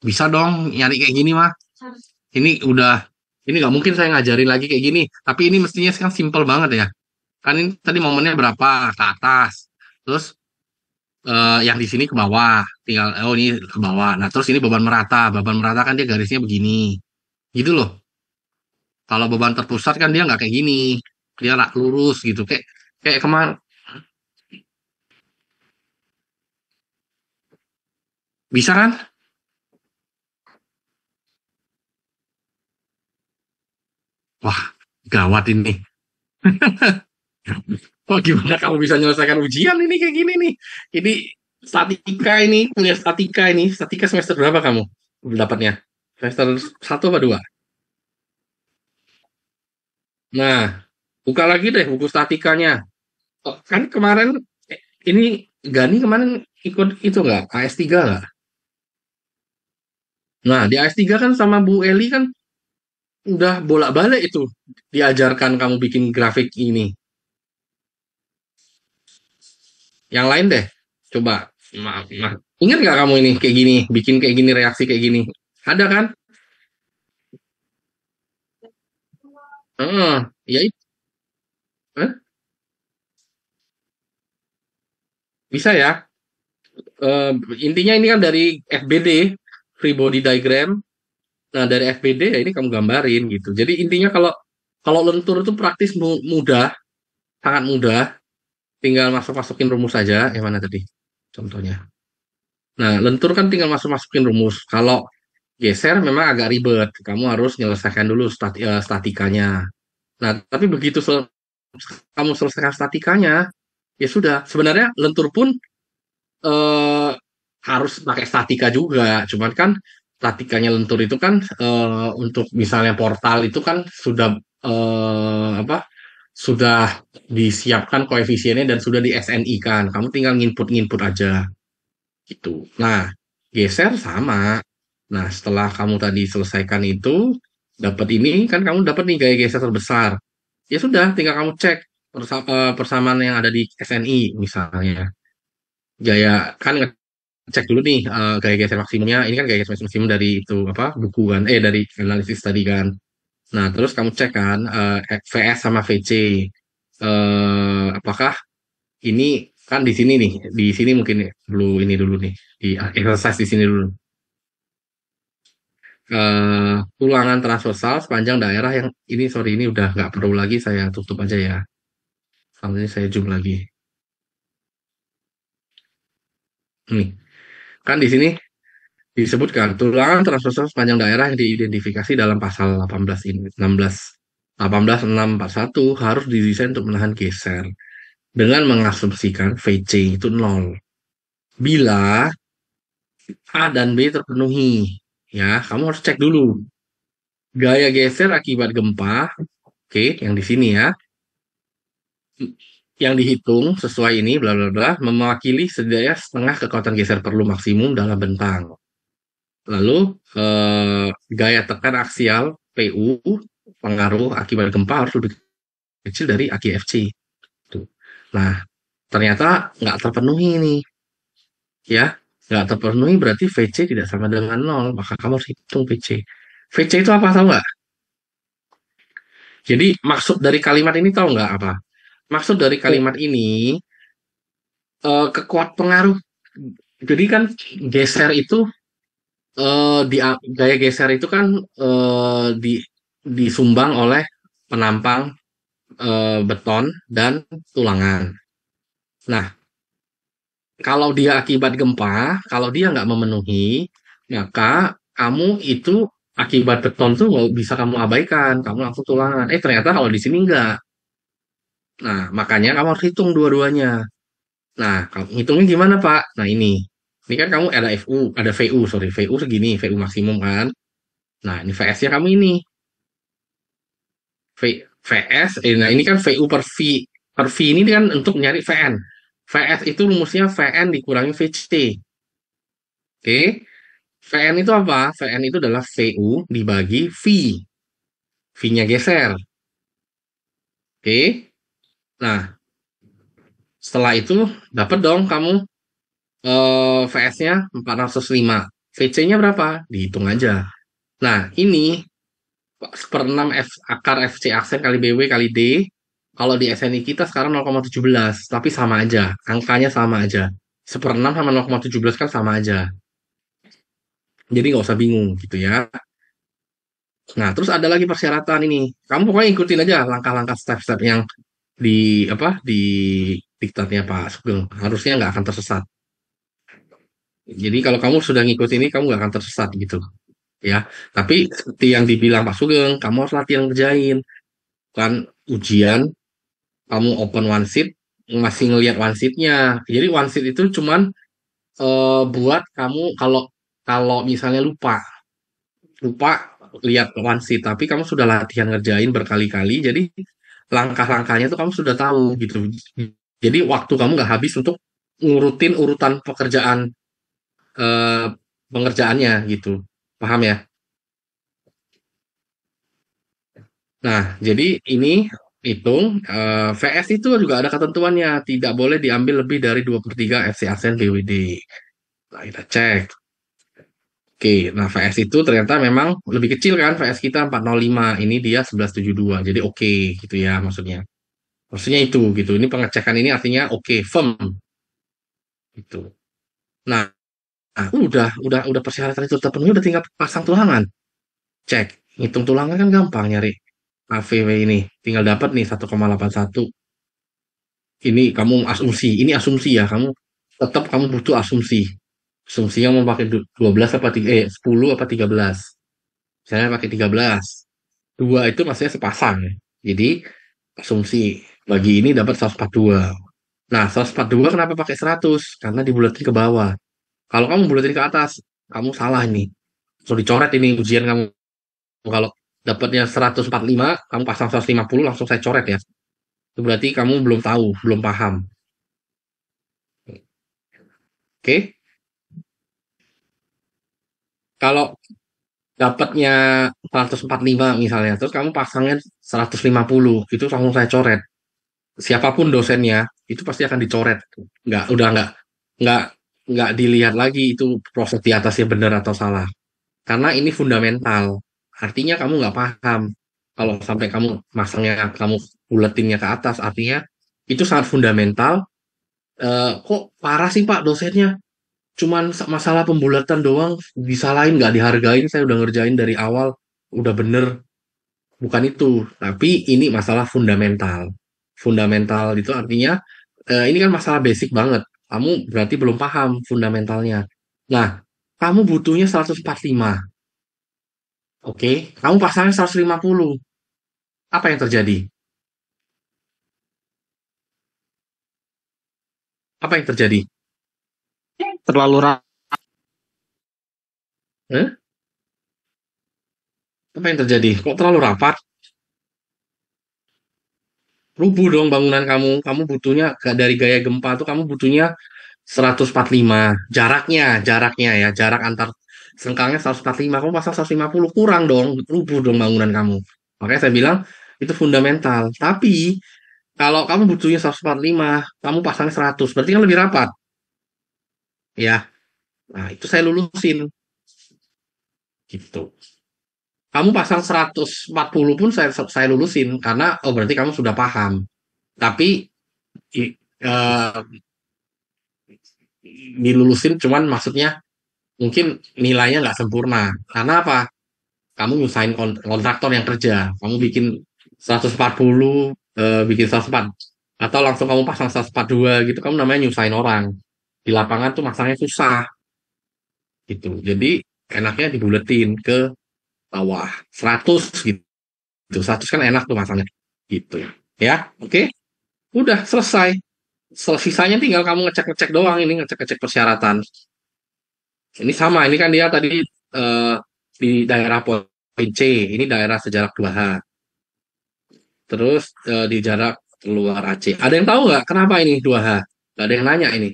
Bisa dong nyari kayak gini mah. Ini udah, ini nggak mungkin saya ngajarin lagi kayak gini. Tapi ini mestinya kan simple banget ya. Kan ini tadi momennya berapa ke atas. Terus yang di sini ke bawah. Tinggal, oh ini ke bawah. Nah, terus ini beban merata. Beban merata kan dia garisnya begini. Gitu loh. Kalau beban terpusat kan dia nggak kayak gini. Dia rak lurus gitu. Kayak kayak kemarin. Bisa kan? Wah, gawat ini. Wah, gimana kamu bisa menyelesaikan ujian ini kayak gini nih? Ini statika ini, kuliah statika ini. Statika semester berapa kamu dapatnya? Semester satu apa dua? Nah, buka lagi deh buku statikanya. Oh, kan kemarin, ini Gani kemarin ikut itu nggak? AS3 nggak? Nah, di AS3 kan sama Bu Eli kan udah bolak-balik itu diajarkan kamu bikin grafik ini. Yang lain deh, coba. Ingat nggak kamu ini kayak gini, bikin kayak gini, reaksi kayak gini? Ada kan? Ya itu. Eh, bisa ya. Eh, Intinya ini kan dari FBD, Free Body Diagram. Nah, dari FBD ya ini kamu gambarin gitu. Jadi intinya kalau kalau lentur itu praktis mudah, sangat mudah. Tinggal masuk-masukin rumus saja. Yang mana tadi? Contohnya. Nah, lentur kan tinggal masuk-masukin rumus. Kalau geser memang agak ribet. Kamu harus menyelesaikan dulu statikanya. Nah, tapi begitu kamu selesaikan statikanya, ya sudah. Sebenarnya lentur pun eh, harus pakai statika juga. Cuman kan statikanya lentur itu kan untuk misalnya portal itu kan sudah apa? Sudah disiapkan koefisiennya dan sudah di SNI kan. Kamu tinggal nginput-nginput aja gitu. Nah, geser sama. Nah, setelah kamu tadi selesaikan itu, dapat ini kan kamu dapat nih gaya geser terbesar. Ya sudah, tinggal kamu cek persamaan yang ada di SNI misalnya. Gaya kan cek dulu nih gaya geser maksimumnya. Ini kan gaya geser maksimum dari itu apa buku kan, dari analisis tadi kan. Nah, terus kamu cek kan VS sama VC. Apakah ini kan di sini nih, di sini mungkin ya, dulu ini dulu nih, di exercise di sini dulu. Tulangan transversal sepanjang daerah yang ini, sorry, ini udah nggak perlu lagi, saya tutup aja ya. Sampai ini saya zoom lagi. Nih, kan di sini disebutkan tulangan transversal sepanjang daerah yang diidentifikasi dalam pasal 18 ini, 16, 18641 harus didesain untuk menahan geser dengan mengasumsikan VC itu nol. Bila A dan B terpenuhi, ya, kamu harus cek dulu gaya geser akibat gempa, oke, yang di sini ya, yang dihitung sesuai ini, bla bla bla, mewakili setidaknya setengah kekuatan geser perlu maksimum dalam bentang. Lalu gaya tekan aksial PU pengaruh akibat gempa harus lebih kecil dari AGFC. Tuh. Nah, ternyata nggak terpenuhi nih, ya. Nggak terpenuhi berarti VC tidak sama dengan nol, maka kamu harus hitung VC. VC itu apa tahu nggak? Jadi maksud dari kalimat ini tahu nggak apa? Maksud dari Oh, kalimat ini kekuat pengaruh. Jadi kan geser itu gaya geser itu kan disumbang oleh penampang beton dan tulangan. Nah, kalau dia akibat gempa, kalau dia nggak memenuhi, maka kamu itu akibat beton tuh nggak bisa kamu abaikan, kamu langsung tulangan. Ternyata kalau di sini nggak. Nah, makanya kamu harus hitung dua-duanya. Nah, kamu hitungnya gimana, Pak? Nah, ini kan kamu ada VU, sorry, VU segini, VU maksimum kan. Nah, ini VS-nya kamu ini. VS, nah ini kan VU per V. Per V ini kan untuk nyari VN. VS itu rumusnya VN dikurangi VC. Oke? VN itu apa? VN itu adalah VU dibagi V. V-nya geser. Oke? Nah, setelah itu dapat dong kamu VS-nya 405. VC-nya berapa? Dihitung aja. Nah, ini seperenam akar FC aksen kali BW kali D. Kalau di SNI kita sekarang 0,17, tapi sama aja. Angkanya sama aja. Seperenam sama 0,17 kan sama aja. Jadi nggak usah bingung gitu ya. Nah, terus ada lagi persyaratan ini. Kamu pokoknya ikutin aja langkah-langkah step-step yang di diktatnya Pak Sugeng. Harusnya nggak akan tersesat. Jadi kalau kamu sudah ngikutin ini, kamu nggak akan tersesat gitu ya. Tapi seperti yang dibilang Pak Sugeng, kamu harus latihan ngerjain. Kan ujian kamu open one sheet masih ngelihat one sheetnya. Jadi one sheet itu cuman buat kamu kalau kalau misalnya lupa lupa lihat one sheet, tapi kamu sudah latihan ngerjain berkali-kali. Jadi langkah-langkahnya tuh kamu sudah tahu gitu. Jadi waktu kamu nggak habis untuk ngurutin urutan eh, pengerjaannya gitu. Paham ya? Nah, jadi ini hitung VS itu juga ada ketentuannya, tidak boleh diambil lebih dari 2/3 FC Aksen BWD. Nah, kita cek. Oke, nah VS itu ternyata memang lebih kecil kan, VS kita 405, ini dia 1172. Jadi oke gitu ya maksudnya. Maksudnya itu gitu. Ini pengecekan ini artinya oke, firm gitu. Nah, udah persyaratan itu terpenuhi, udah tinggal pasang tulangan. Cek. Hitung tulangan kan gampang nyari AVW ini. Tinggal dapat nih 1,81. Ini kamu asumsi, ini asumsi ya, tetap kamu butuh asumsi. Asumsinya mau pakai 12 apa 10 apa 13. Saya pakai 13. Dua itu maksudnya sepasang. Jadi asumsi bagi ini dapat 142. Nah, 142 kenapa pakai 100? Karena dibulatin ke bawah. Kalau kamu bulatin ke atas, kamu salah ini. So dicoret ini ujian kamu. Kalau dapatnya 145, kamu pasang 150 langsung saya coret ya. Itu berarti kamu belum tahu, belum paham. Oke? Kalau dapatnya 145 misalnya, terus kamu pasangnya 150, itu langsung saya coret. Siapapun dosennya, itu pasti akan dicoret. Udah nggak, nggak dilihat lagi itu proses di atasnya benar atau salah. Karena ini fundamental. Artinya kamu nggak paham. Kalau sampai kamu masangnya, kamu buletinnya ke atas, artinya itu sangat fundamental. Kok parah sih Pak dosennya? Cuman masalah pembulatan doang disalahin, nggak dihargain. Saya udah ngerjain dari awal, udah bener. Bukan itu, tapi ini masalah fundamental. Fundamental itu artinya ini kan masalah basic banget. Kamu berarti belum paham fundamentalnya. Nah, kamu butuhnya 145. Oke, kamu pasangnya 150. Apa yang terjadi? Apa yang terjadi? terlalu Hah? Apa yang terjadi? Kok terlalu rapat? Rubuh dong bangunan kamu. Kamu butuhnya dari gaya gempa tuh kamu butuhnya 145. Jaraknya ya, jarak antar sengkangnya 145. Kamu pasang 150 kurang dong, rubuh dong bangunan kamu. Makanya saya bilang itu fundamental. Tapi kalau kamu butuhnya 145, kamu pasang 100, berarti kan lebih rapat. Ya, nah itu saya lulusin gitu. kamu pasang 140 pun saya lulusin karena oh berarti kamu sudah paham. Tapi i- eh, dilulusin cuman maksudnya mungkin nilainya nggak sempurna. Karena apa? Kamu nyusahin kontraktor yang kerja. Kamu bikin 140, bikin 104. Atau langsung kamu pasang 142 gitu. Kamu namanya nyusahin orang. Di lapangan tuh masangnya susah gitu. Jadi enaknya dibuletin ke bawah. 100 gitu. 100 kan enak tuh masangnya. Gitu. Ya, oke. Udah selesai. Sisanya tinggal kamu ngecek-ngecek doang ini. Ngecek-ngecek persyaratan. Ini sama. Ini kan dia tadi eh, di daerah poin C. Ini daerah sejarak 2H. Terus di jarak luar Aceh. Ada yang tahu nggak kenapa ini 2H? Nggak ada yang nanya ini.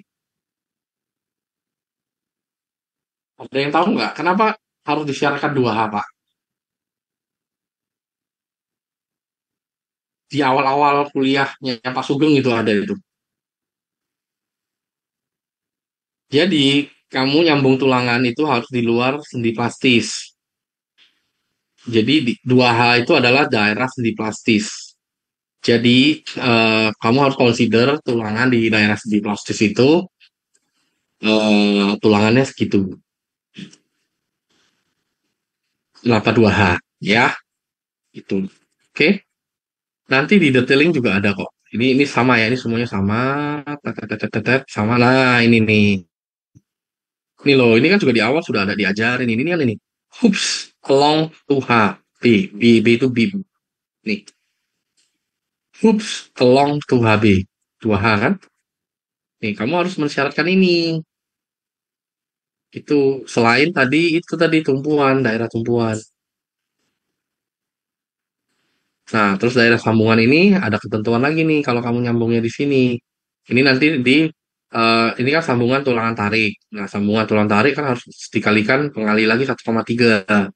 Ada yang tahu nggak kenapa harus disyaratkan 2H, Pak? Di awal-awal kuliahnya Pak Sugeng itu ada itu. Jadi kamu nyambung tulangan itu harus di luar sendi plastis. Jadi 2H itu adalah daerah sendi plastis. Jadi kamu harus consider tulangan di daerah sendi plastis itu tulangannya segitu. Kenapa 2H? Ya, itu. Oke. Nanti di detailing juga ada kok. Ini sama ya, ini semuanya sama. Sama lah ini nih. Ini loh, ini kan juga di awal sudah ada diajarin ini kan ini. Hoops along to H. B itu beam. Nih, hoops along to HB. 2H kan? Nih, kamu harus mensyaratkan ini. Itu selain tadi tumpuan, daerah tumpuan. Nah, terus daerah sambungan ini ada ketentuan lagi nih kalau kamu nyambungnya di sini. Ini nanti ini kan sambungan tulangan tarik. Nah, sambungan tulang tarik kan harus dikalikan pengali lagi 1,3.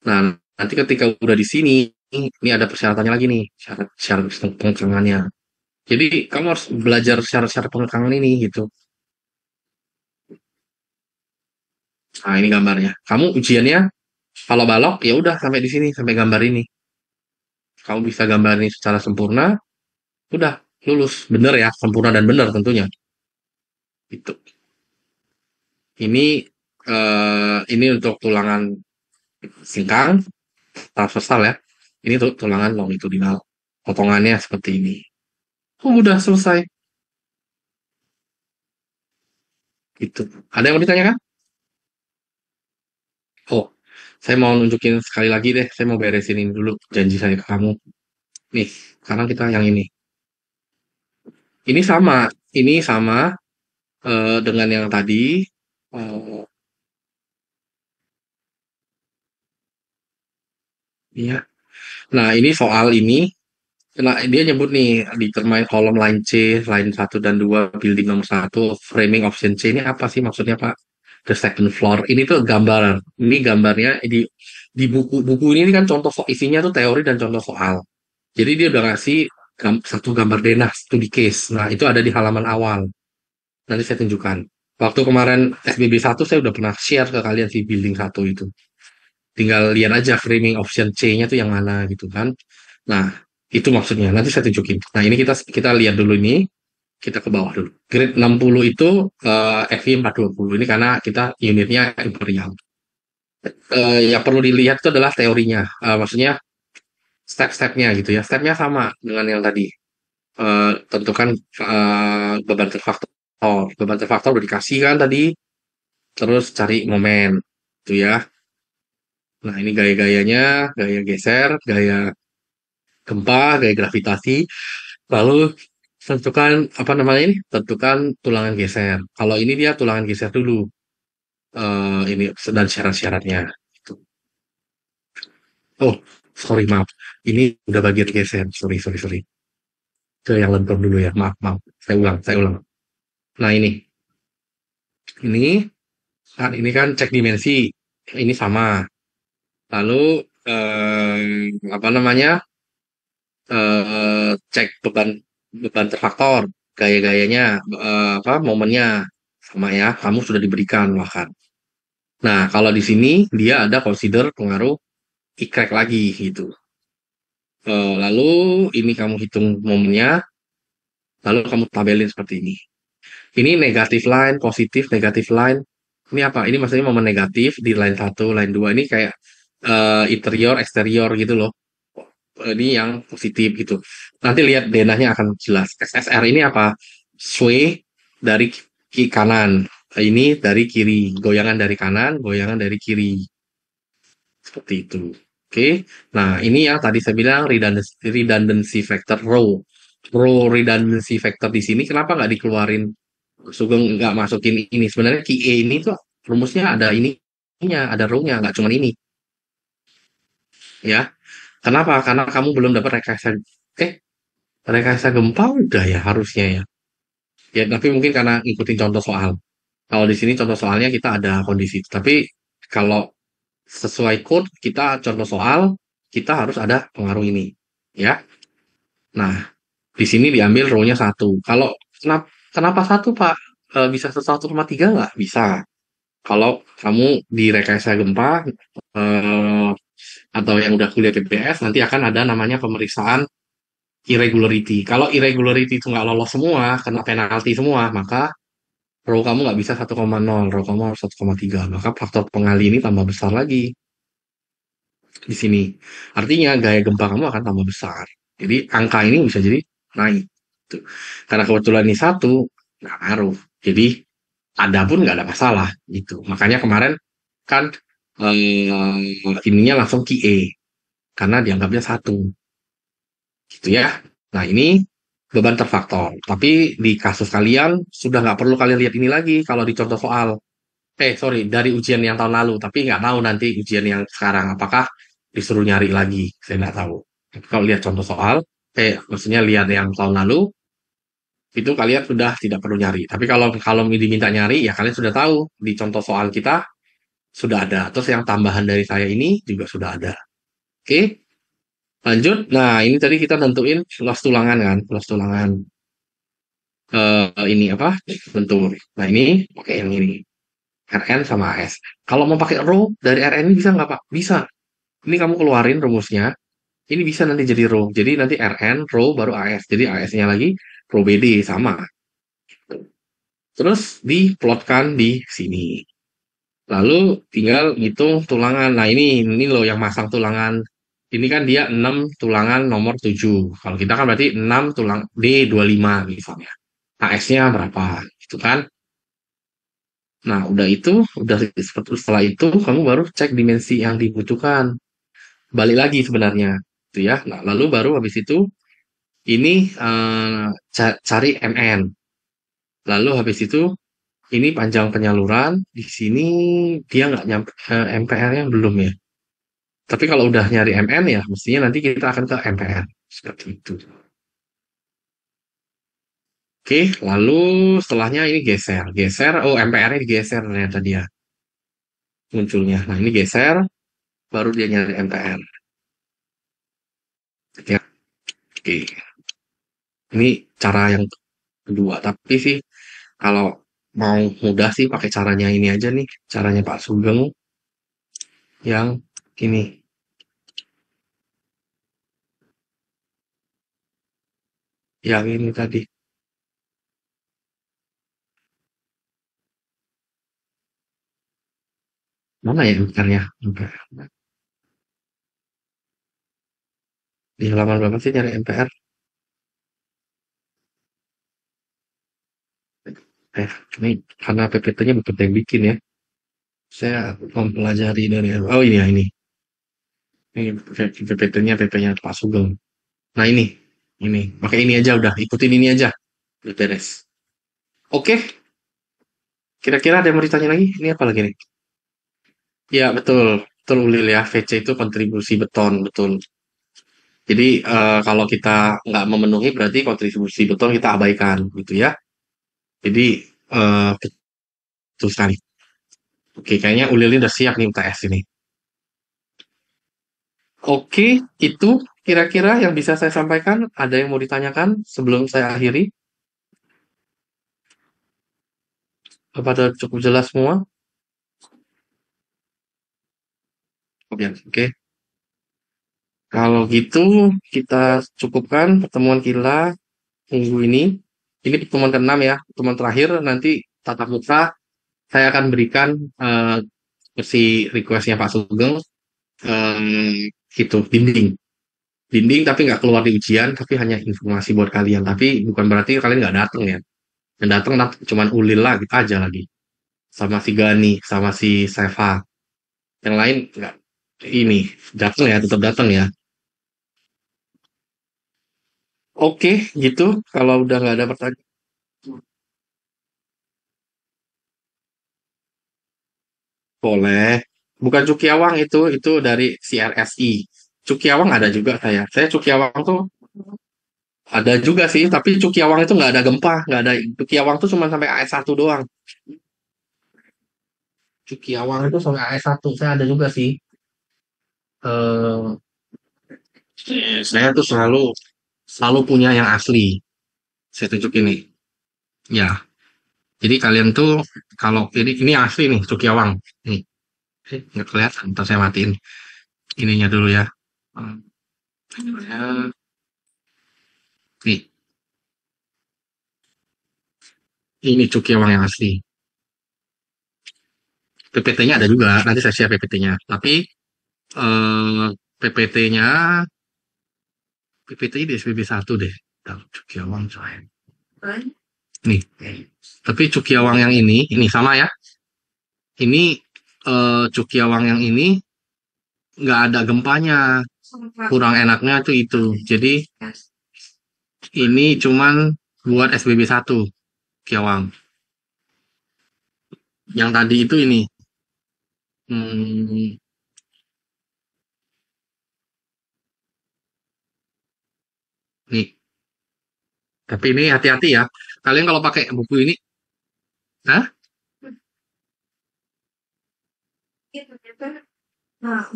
Nah, nanti ketika udah di sini, ini ada persyaratannya lagi nih, syarat syarat pengekangannya. Jadi kamu harus belajar syarat-syarat pengekangan ini gitu. Nah, ini gambarnya. Kamu ujiannya kalau balok ya udah sampai di sini, sampai gambar ini. Kamu bisa gambar ini secara sempurna, udah lulus. Bener ya, sempurna dan bener tentunya. Itu. Ini untuk tulangan singkang, transversal ya. Ini tuh tulangan longitudinal. Potongannya seperti ini. Oh, udah selesai. Gitu. Ada yang mau ditanyakan? Oh, saya mau nunjukin sekali lagi deh. Saya mau beresin ini dulu janji saya ke kamu. Nih, sekarang kita yang ini. Ini sama. Ini sama dengan yang tadi. Eh, iya. Nah, ini soal ini. Nah, dia nyebut nih, determine kolom line C, line 1 dan 2 building nomor 1, framing option C. Ini apa sih maksudnya, Pak? The second floor. Ini tuh gambar. Ini gambarnya di buku ini kan contoh isinya tuh teori dan contoh soal. Jadi dia udah ngasih satu gambar denah studi case. Nah, itu ada di halaman awal. Nanti saya tunjukkan. Waktu kemarin SBB 1 saya udah pernah share ke kalian si building 1 itu. Tinggal lihat aja framing option C-nya tuh yang mana gitu kan. Nah, itu maksudnya. Nanti saya tunjukin. Nah, ini kita kita lihat dulu ini. Kita ke bawah dulu. Grade 60 itu FI 420. Ini karena kita unitnya imperial. Yang perlu dilihat itu adalah teorinya. Maksudnya step-stepnya gitu ya. Stepnya sama dengan yang tadi. Tentukan beban terfaktor. Beban terfaktor udah dikasih kan tadi. Terus cari momen. Itu ya. Nah, ini gaya-gayanya, gaya geser, gaya gempa, gaya gravitasi. Lalu tentukan apa namanya ini? Tentukan tulangan geser. Kalau ini dia tulangan geser dulu. Ini dan syarat-syaratnya. Gitu. Oh, sorry maaf. Ini udah bagian geser. Sorry sorry sorry. Ke yang lentur dulu ya. Maaf maaf. Saya ulang saya ulang. Nah ini ini kan cek dimensi. Ini sama. Lalu apa namanya? Cek beban beban terfaktor, gaya-gayanya, apa momennya sama ya. Kamu sudah diberikan bahkan. Nah, kalau di sini dia ada consider pengaruh ikrek lagi gitu. Lalu ini kamu hitung momennya, lalu kamu tabelin seperti ini. Ini negatif line, positif, negatif line. Ini apa? Ini maksudnya momen negatif di line satu, line 2. Ini kayak interior, eksterior gitu loh. Ini yang positif gitu. Nanti lihat denahnya akan jelas. SSR ini apa? Sway dari kanan. Ini dari kiri. Goyangan dari kanan, goyangan dari kiri. Seperti itu. Oke. Nah, ini yang tadi saya bilang redundancy factor row. Row redundancy factor di sini kenapa nggak dikeluarin? Sugeng nggak masukin ini. Sebenarnya QA ini tuh rumusnya ada ininya, ada row-nya, nggak cuma ini. Ya. Kenapa? Karena kamu belum dapat eh, rekayasa gempa udah ya harusnya ya. Ya, tapi mungkin karena ngikutin contoh soal. Kalau di sini contoh soalnya kita ada kondisi. Tapi kalau sesuai code kita contoh soal kita harus ada pengaruh ini. Ya. Nah, di sini diambil row-nya satu. Kalau kenapa satu Pak? Bisa 1,3 nggak? Bisa. Kalau kamu di rekayasa gempa eh, atau yang udah kuliah TPS nanti akan ada namanya pemeriksaan irregularity. Kalau irregularity itu nggak lolos semua, kena penalti semua, maka row kamu nggak bisa 1,0, row kamu harus 1,3. Maka faktor pengali ini tambah besar lagi di sini. Artinya gaya gempa kamu akan tambah besar. Jadi angka ini bisa jadi naik. Tuh. Karena kebetulan ini satu, nggak ngaruh. Jadi ada pun nggak ada masalah gitu. Makanya kemarin kan ininya langsung QA karena dianggapnya satu gitu ya. Nah ini beban terfaktor. Tapi di kasus kalian sudah nggak perlu kalian lihat ini lagi kalau di contoh soal. Sorry, dari ujian yang tahun lalu. Tapi nggak tahu nanti ujian yang sekarang apakah disuruh nyari lagi. Saya nggak tahu. Tapi kalau lihat contoh soal, maksudnya lihat yang tahun lalu, itu kalian sudah tidak perlu nyari. Tapi kalau kalau diminta nyari, ya kalian sudah tahu di contoh soal kita sudah ada. Terus yang tambahan dari saya ini juga sudah ada. Oke, lanjut. Nah, ini tadi kita tentuin luas tulangan kan, luas tulangan. Ini apa? Bentuk. Nah, ini pakai yang ini. RN sama AS. Kalau mau pakai row dari RN ini bisa nggak Pak? Bisa. Ini kamu keluarin rumusnya. Ini bisa nanti jadi row. Jadi nanti RN, row, baru AS. Jadi AS-nya lagi row BD sama. Terus diplotkan di sini. Lalu tinggal hitung tulangan. Nah ini loh yang masang tulangan. Ini kan dia 6 tulangan nomor 7. Kalau kita kan berarti 6 tulang D25 misalnya. AS-nya berapa? Gitu kan. Nah, udah setelah itu kamu baru cek dimensi yang dibutuhkan. Balik lagi sebenarnya, gitu ya. Nah, lalu baru habis itu ini cari MN. Lalu habis itu ini panjang penyaluran. Di sini dia nggak nyampe MPR-nya belum ya. Tapi kalau udah nyari MN ya, mestinya nanti kita akan ke MPR. Seperti itu. Oke, lalu setelahnya ini geser. Geser, oh MPR-nya digeser ternyata dia munculnya. Nah, ini geser, baru dia nyari MPR. Ya, oke. Ini cara yang kedua. Tapi sih kalau mau mudah sih pakai caranya ini aja nih. Caranya Pak Sugeng yang ini. Yang ini tadi. Mana ya MPR-nya? Di halaman berapa sih nyari MPR? Ini karena PPT-nya PPT yang bikin ya. Saya mempelajari dari oh ini ya ini. Ini PPT-nya PP-nya Pak Sugeng. Nah ini. Pakai ini aja udah, ikutin ini aja. Udah beres. Oke, kira-kira ada yang mau ditanya lagi? Ini apa lagi nih? Ya betul, betul Ulil ya. VC itu kontribusi beton, betul. Jadi kalau kita nggak memenuhi berarti kontribusi beton kita abaikan gitu ya. Jadi betul sekali. Oke, kayaknya Ulil ini udah siap nih UTS ini. Oke, itu kira-kira yang bisa saya sampaikan. Ada yang mau ditanyakan sebelum saya akhiri? Apa ada cukup jelas semua? Oke, oke. Kalau gitu kita cukupkan pertemuan kita minggu ini. Ini pertemuan ke-6 ya, pertemuan terakhir. Nanti tatap muka saya akan berikan eh, versi requestnya Pak Sugeng, gitu, bimbing tapi nggak keluar di ujian, tapi hanya informasi buat kalian. Tapi bukan berarti kalian nggak datang ya. Yang datang cuman Ulil lah gitu aja lagi, sama si Gani, sama si Seva. Yang lain nggak ini datang ya, tetap datang ya. Oke, gitu. Kalau udah nggak ada pertanyaan, boleh. Bukan Cukiawang itu dari CRSI. Cukiawang ada juga saya. Saya Cukiawang tuh ada juga sih, tapi Cukiawang itu nggak ada gempa, nggak ada. Cukiawang tuh cuma sampai AS1 doang. Cukiawang itu sampai AS1. Saya ada juga sih. Eh, saya tuh selalu selalu punya yang asli. Saya tunjukin nih. Ya, jadi kalian tuh kalau ini yang asli nih, Cukiawang. Nih, nggak kelihatan. Ntar saya matiin ininya dulu ya. Hmm, Nih, ini Cukiawang yang asli. PPT-nya ada juga. Nanti saya share PPT-nya. Tapi PPT-nya PPT di SPB 1 deh. Tahu Cukiawang coy. Nih. Tapi Cukiawang yang ini sama ya. Ini Cukiawang yang ini nggak ada gempanya. Kurang enaknya tuh itu. Jadi ini cuman buat SBB 1 Cukiawang. Yang tadi itu ini. Hmm, nih. Tapi ini hati-hati ya. Kalian kalau pakai buku ini, hah?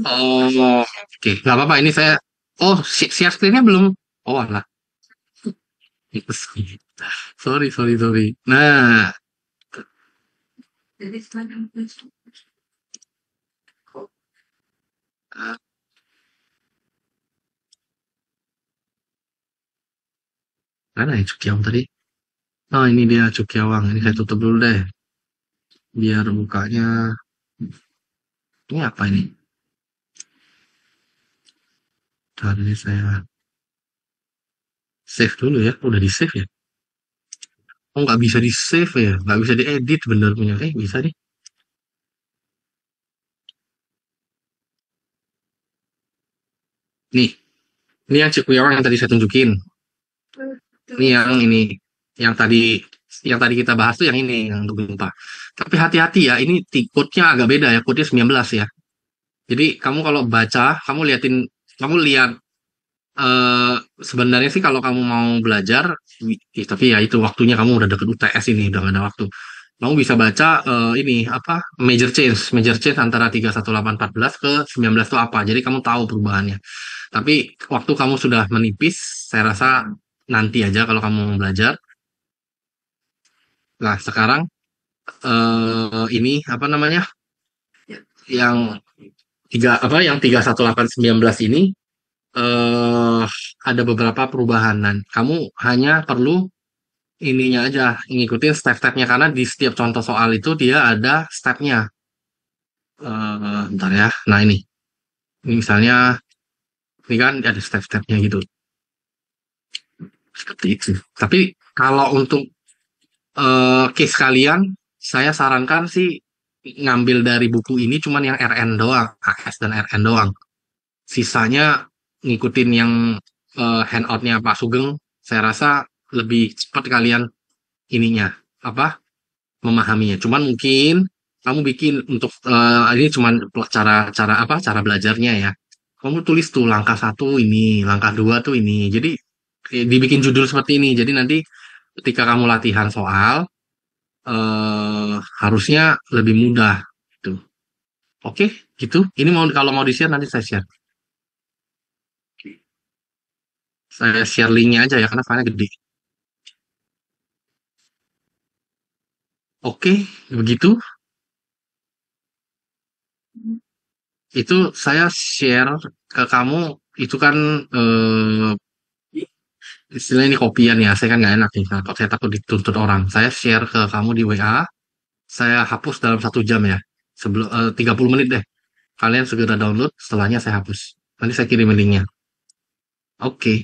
Oh, oke. Nggak apa-apa. Ini saya, oh, share screen-nya belum. Oh, alah. Sorry, sorry, sorry. Nah, mana ya Cukiawang tadi? Oh, ini dia Cukiawang. Ini saya tutup dulu deh. Biar bukanya. Ini apa ini? Tadi saya save dulu ya. Udah di save ya? Oh, nggak bisa di save ya? Nggak bisa diedit bener punya. Bisa nih. Nih, ini yang Cukiawang yang tadi saya tunjukin. Ini yang tadi kita bahas tuh yang ini yang untuk gempa. Tapi hati-hati ya, ini code-nya agak beda ya, code-nya 19 ya. Jadi kamu kalau baca, kamu lihat sebenarnya sih kalau kamu mau belajar, tapi ya itu waktunya kamu udah deket UTS ini, udah gak ada waktu. Kamu bisa baca ini apa major change antara 31814 ke 19 itu apa. Jadi kamu tahu perubahannya. Tapi waktu kamu sudah menipis, saya rasa nanti aja kalau kamu mau belajar. Nah, sekarang ini apa namanya? Yang yang 31819 ini eh ada beberapa perubahan dan kamu hanya perlu ininya aja ngikutin step-stepnya karena di setiap contoh soal itu dia ada stepnya. Bentar ya. Nah ini misalnya ini kan ada step-stepnya gitu seperti itu. Tapi kalau untuk case kalian, saya sarankan sih ngambil dari buku ini cuman yang RN doang, AS dan RN doang. Sisanya ngikutin yang handoutnya Pak Sugeng, saya rasa lebih cepat kalian ininya apa memahaminya. Cuman mungkin kamu bikin untuk ini cuman cara apa cara belajarnya ya. Kamu tulis tuh langkah 1 ini, langkah 2 tuh ini. Jadi dibikin judul seperti ini. Jadi nanti ketika kamu latihan soal harusnya lebih mudah gitu. Oke, gitu. Ini mau kalau mau di-share nanti saya share. Saya share linknya aja ya karena filenya gede. Oke, begitu. Itu saya share ke kamu itu kan eh, istilahnya ini kopian ya, saya kan nggak enak nih. Nah, kalau saya takut dituntut orang, saya share ke kamu di WA, saya hapus dalam 1 jam ya, sebelum 30 menit deh. Kalian segera download, setelahnya saya hapus. Nanti saya kirim linknya. Oke,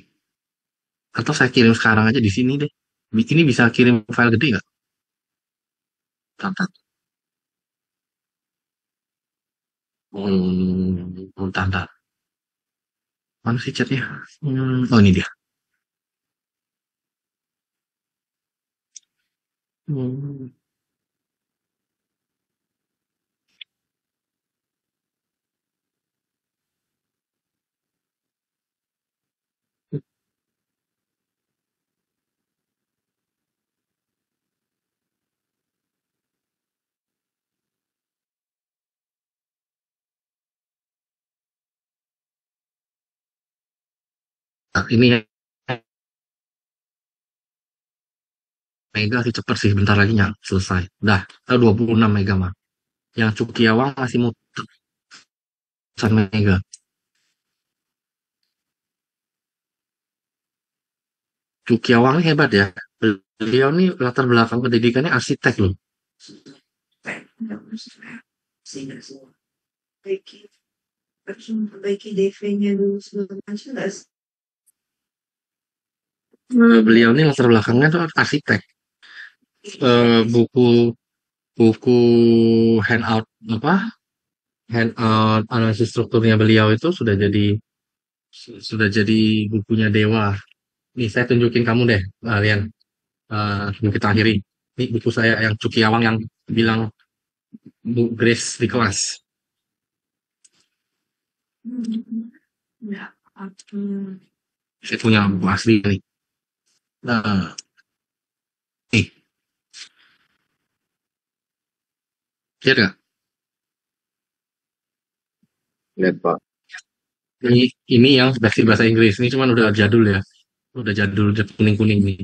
atau saya kirim sekarang aja di sini deh. Ini bisa kirim file gede nggak? Bentar, bentar, bentar. Mana sih chatnya? Oh ini dia. Hmm, nah, ini ya, mega sih cepet sih, bentar lagi nyampe selesai. Dah, 26 mega mah. Yang Cukiawang masih muter 1 mega. Cukiawang ini hebat ya. Beliau nih latar belakang pendidikannya arsitek loh. Beliau ini latar belakangnya tuh arsitek. Buku buku handout apa? Handout analisis strukturnya beliau itu sudah jadi bukunya Dewa. Nih saya tunjukin kamu deh, kalian. Sebelum kita akhiri. Ini buku saya yang Cukiawang yang bilang Bu Grace di kelas. Saya punya buku asli nih. Nah, nih, lihat nggak? Lihat Pak. Ini yang versi bahasa Inggris. Ini cuman udah jadul ya. Udah jadul, udah kuning-kuning nih.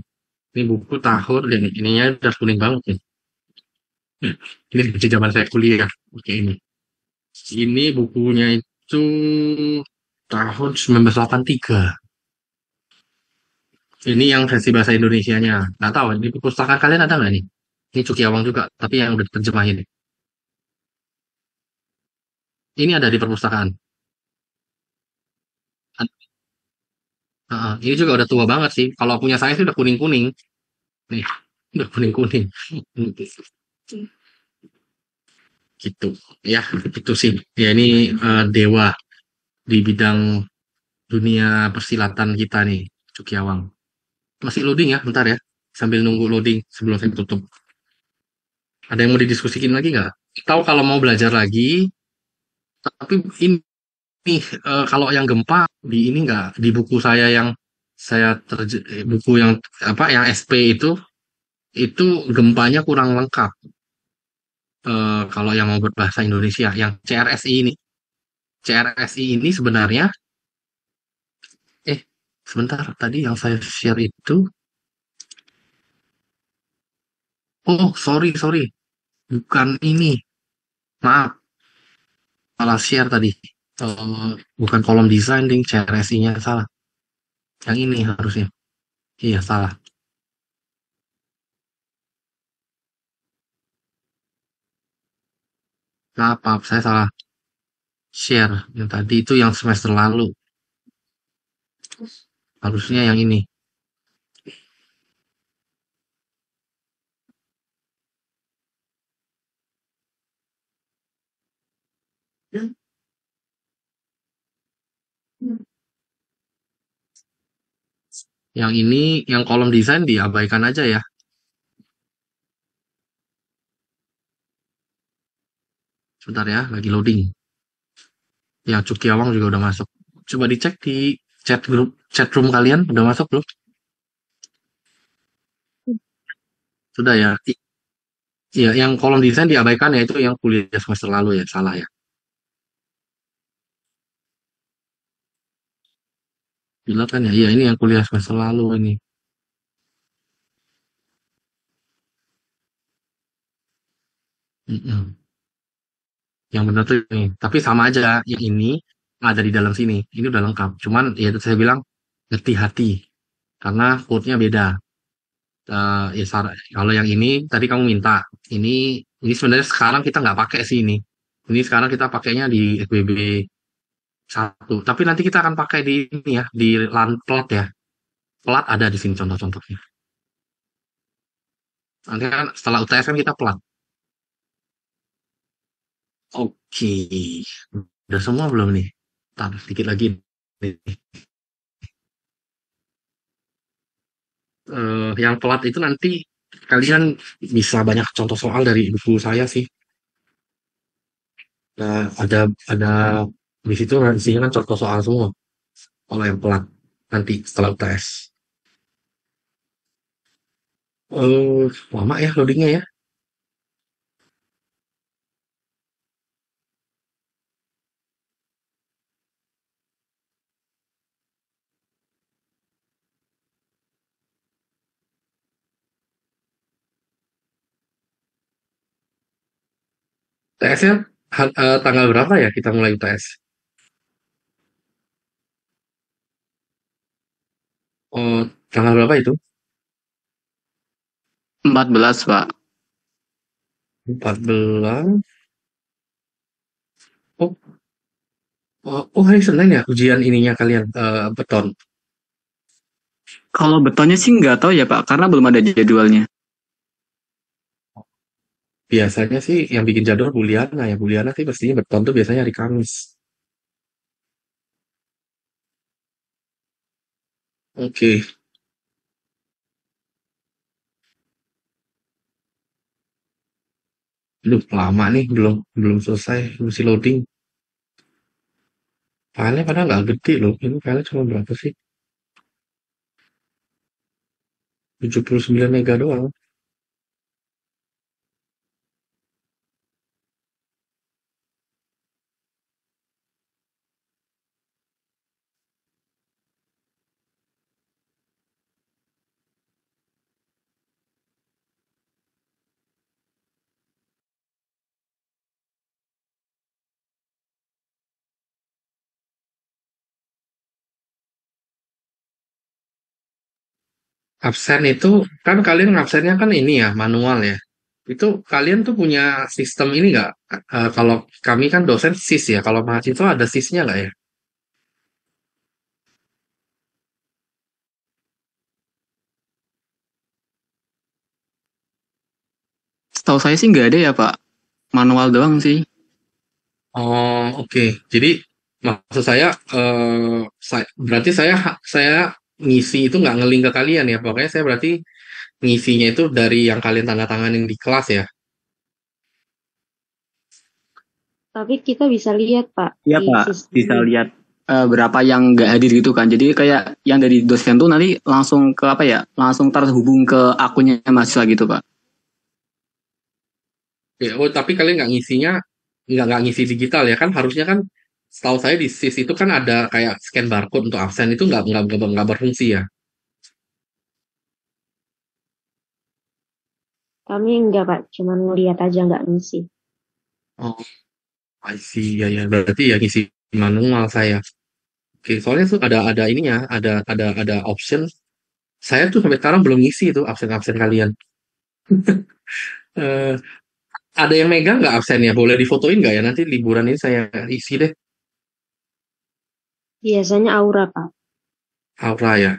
Ini buku tahun dan ininya udah kuning banget nih. Ini dari zaman saya kuliah. Oke ini. Ini bukunya itu tahun 1983. Ini yang versi bahasa Indonesianya. Nggak tahu, di perpustakaan kalian ada nggak nih? Ini Cukiawang juga, tapi yang udah terjemahin. Ini ada di perpustakaan. Ini juga udah tua banget sih. Kalau punya saya sih udah kuning-kuning. Nih, udah kuning-kuning. Gitu. Ya, itu sih. Ya ini dewa di bidang dunia persilatan kita nih, Cukiawang. Masih loading ya, bentar ya. Sambil nunggu loading sebelum saya tutup. Ada yang mau didiskusikin lagi nggak? Tahu kalau mau belajar lagi, tapi ini kalau yang gempa di ini nggak di buku saya yang buku yang apa yang SP itu gempanya kurang lengkap. Kalau yang mau berbahasa Indonesia, yang CRSI ini sebenarnya, eh, sebentar, tadi yang saya share itu, oh, sorry, sorry, bukan ini, maaf, salah share tadi. Bukan kolom desain, ding, CRSI-nya salah. Yang ini harusnya. Iya, salah. Maaf, maaf, saya salah share. Yang tadi itu yang semester lalu. Harusnya yang ini. Yang ini, yang kolom desain diabaikan aja ya. Sebentar ya, lagi loading. Yang Cukiawang juga udah masuk. Coba dicek di chat room kalian udah masuk belum? Sudah ya. Iya, yang kolom desain diabaikan ya itu yang kuliah semester lalu ya, salah ya. Bila kan ya, iya ini yang kuliah semester lalu ini. Mm-mm. Yang benar tuh ini. Tapi sama aja, yang ini ada di dalam sini. Ini udah lengkap. Cuman ya itu saya bilang hati-hati karena code-nya beda. Ya kalau yang ini tadi kamu minta ini sebenarnya sekarang kita nggak pakai sih ini. Ini sekarang kita pakainya di SBB satu. Tapi nanti kita akan pakai di ini ya di LAN plat ya. Plat ada di sini contoh-contohnya. Nanti kan setelah UTS kan kita plat. Oke, udah semua belum nih? Tar, sedikit lagi nih. Yang pelat itu nanti kalian bisa banyak contoh soal dari buku saya sih. Nah, ada di situ isinya kan contoh soal semua. Kalau yang pelat nanti setelah UTS. Lama ya loadingnya ya. UTS-nya tanggal berapa ya kita mulai UTS? Oh, tanggal berapa itu? 14, Pak. 14. Oh, oh, hari Senin ya ujian ininya kalian beton. Kalau betonnya sih nggak tahu ya, Pak, karena belum ada jadwalnya. Biasanya sih yang bikin jadwal Buliana ya. Buliana sih pastinya beton tuh biasanya hari Kamis. Oke, Duh, lama nih belum belum selesai masih loading. Filenya padahal nggak gede loh. Ini filenya cuma berapa sih? 79 mega doang. Absen itu kan kalian ngabsennya kan ini ya manual ya. Itu kalian tuh punya sistem ini nggak? Kalau kami kan dosen SIS ya. Kalau mahasiswa ada SIS-nya nggak ya? Setahu saya sih nggak ada ya, Pak. Manual doang sih. Oh, oke. Jadi maksud saya, berarti saya ngisi itu nggak ngelink ke kalian ya. Pokoknya saya berarti ngisinya itu dari yang kalian tanda tanganin di kelas ya. Tapi kita bisa lihat, Pak, Iya, di Pak. Bisa sistemnya. lihat berapa yang nggak hadir gitu kan. Jadi kayak yang dari dosen tuh nanti langsung ke apa ya? Langsung terhubung ke akunnya mahasiswa gitu, Pak. Oke, oh tapi kalian nggak ngisinya nggak ngisi digital ya kan harusnya kan setahu saya di SIS itu kan ada kayak scan barcode untuk absen itu nggak berfungsi ya. Kami enggak, Pak, cuman ngelihat aja nggak ngisi. Oh, I see ya ya berarti ya ngisi manual saya. Oke, soalnya tuh ada ininya, ada option. Saya tuh sampai sekarang belum ngisi itu absen-absen kalian. Eh, ada yang megang nggak absennya? Boleh difotoin nggak ya? Nanti liburan ini saya isi deh. Biasanya aura, Pak. Aura ya.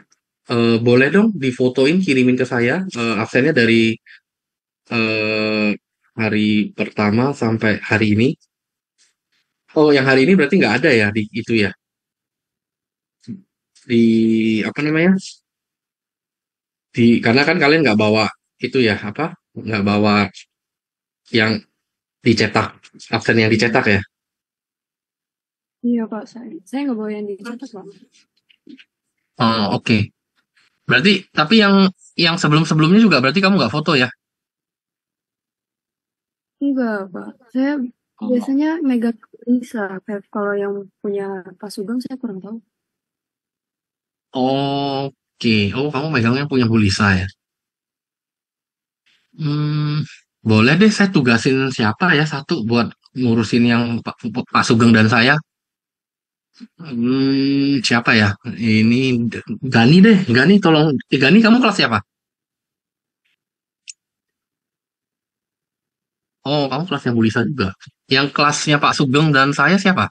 Boleh dong difotoin, kirimin ke saya absennya dari eh, hari pertama sampai hari ini. Oh, yang hari ini berarti nggak ada ya di itu ya? Di apa namanya? Karena kan kalian nggak bawa itu ya apa? Nggak bawa yang dicetak, absen yang dicetak ya? Iya Pak, saya nggak bawa yang dicetak Pak. Oh, oke. Berarti tapi yang sebelum-sebelumnya juga berarti kamu nggak foto ya? Enggak Pak, saya Oh, biasanya megang bisa. Kayak kalau yang punya Pak Sugeng saya kurang tahu. oke. Oh, kamu megangnya punya Bulisa ya? Hmm, boleh deh saya tugasin siapa ya satu buat ngurusin yang Pak Sugeng dan saya. Siapa ya? Ini Gani deh. Gani, tolong. Gani, kamu kelas siapa? Oh, kamu kelasnya Bu Lisa juga. Yang kelasnya Pak Sugeng dan saya siapa?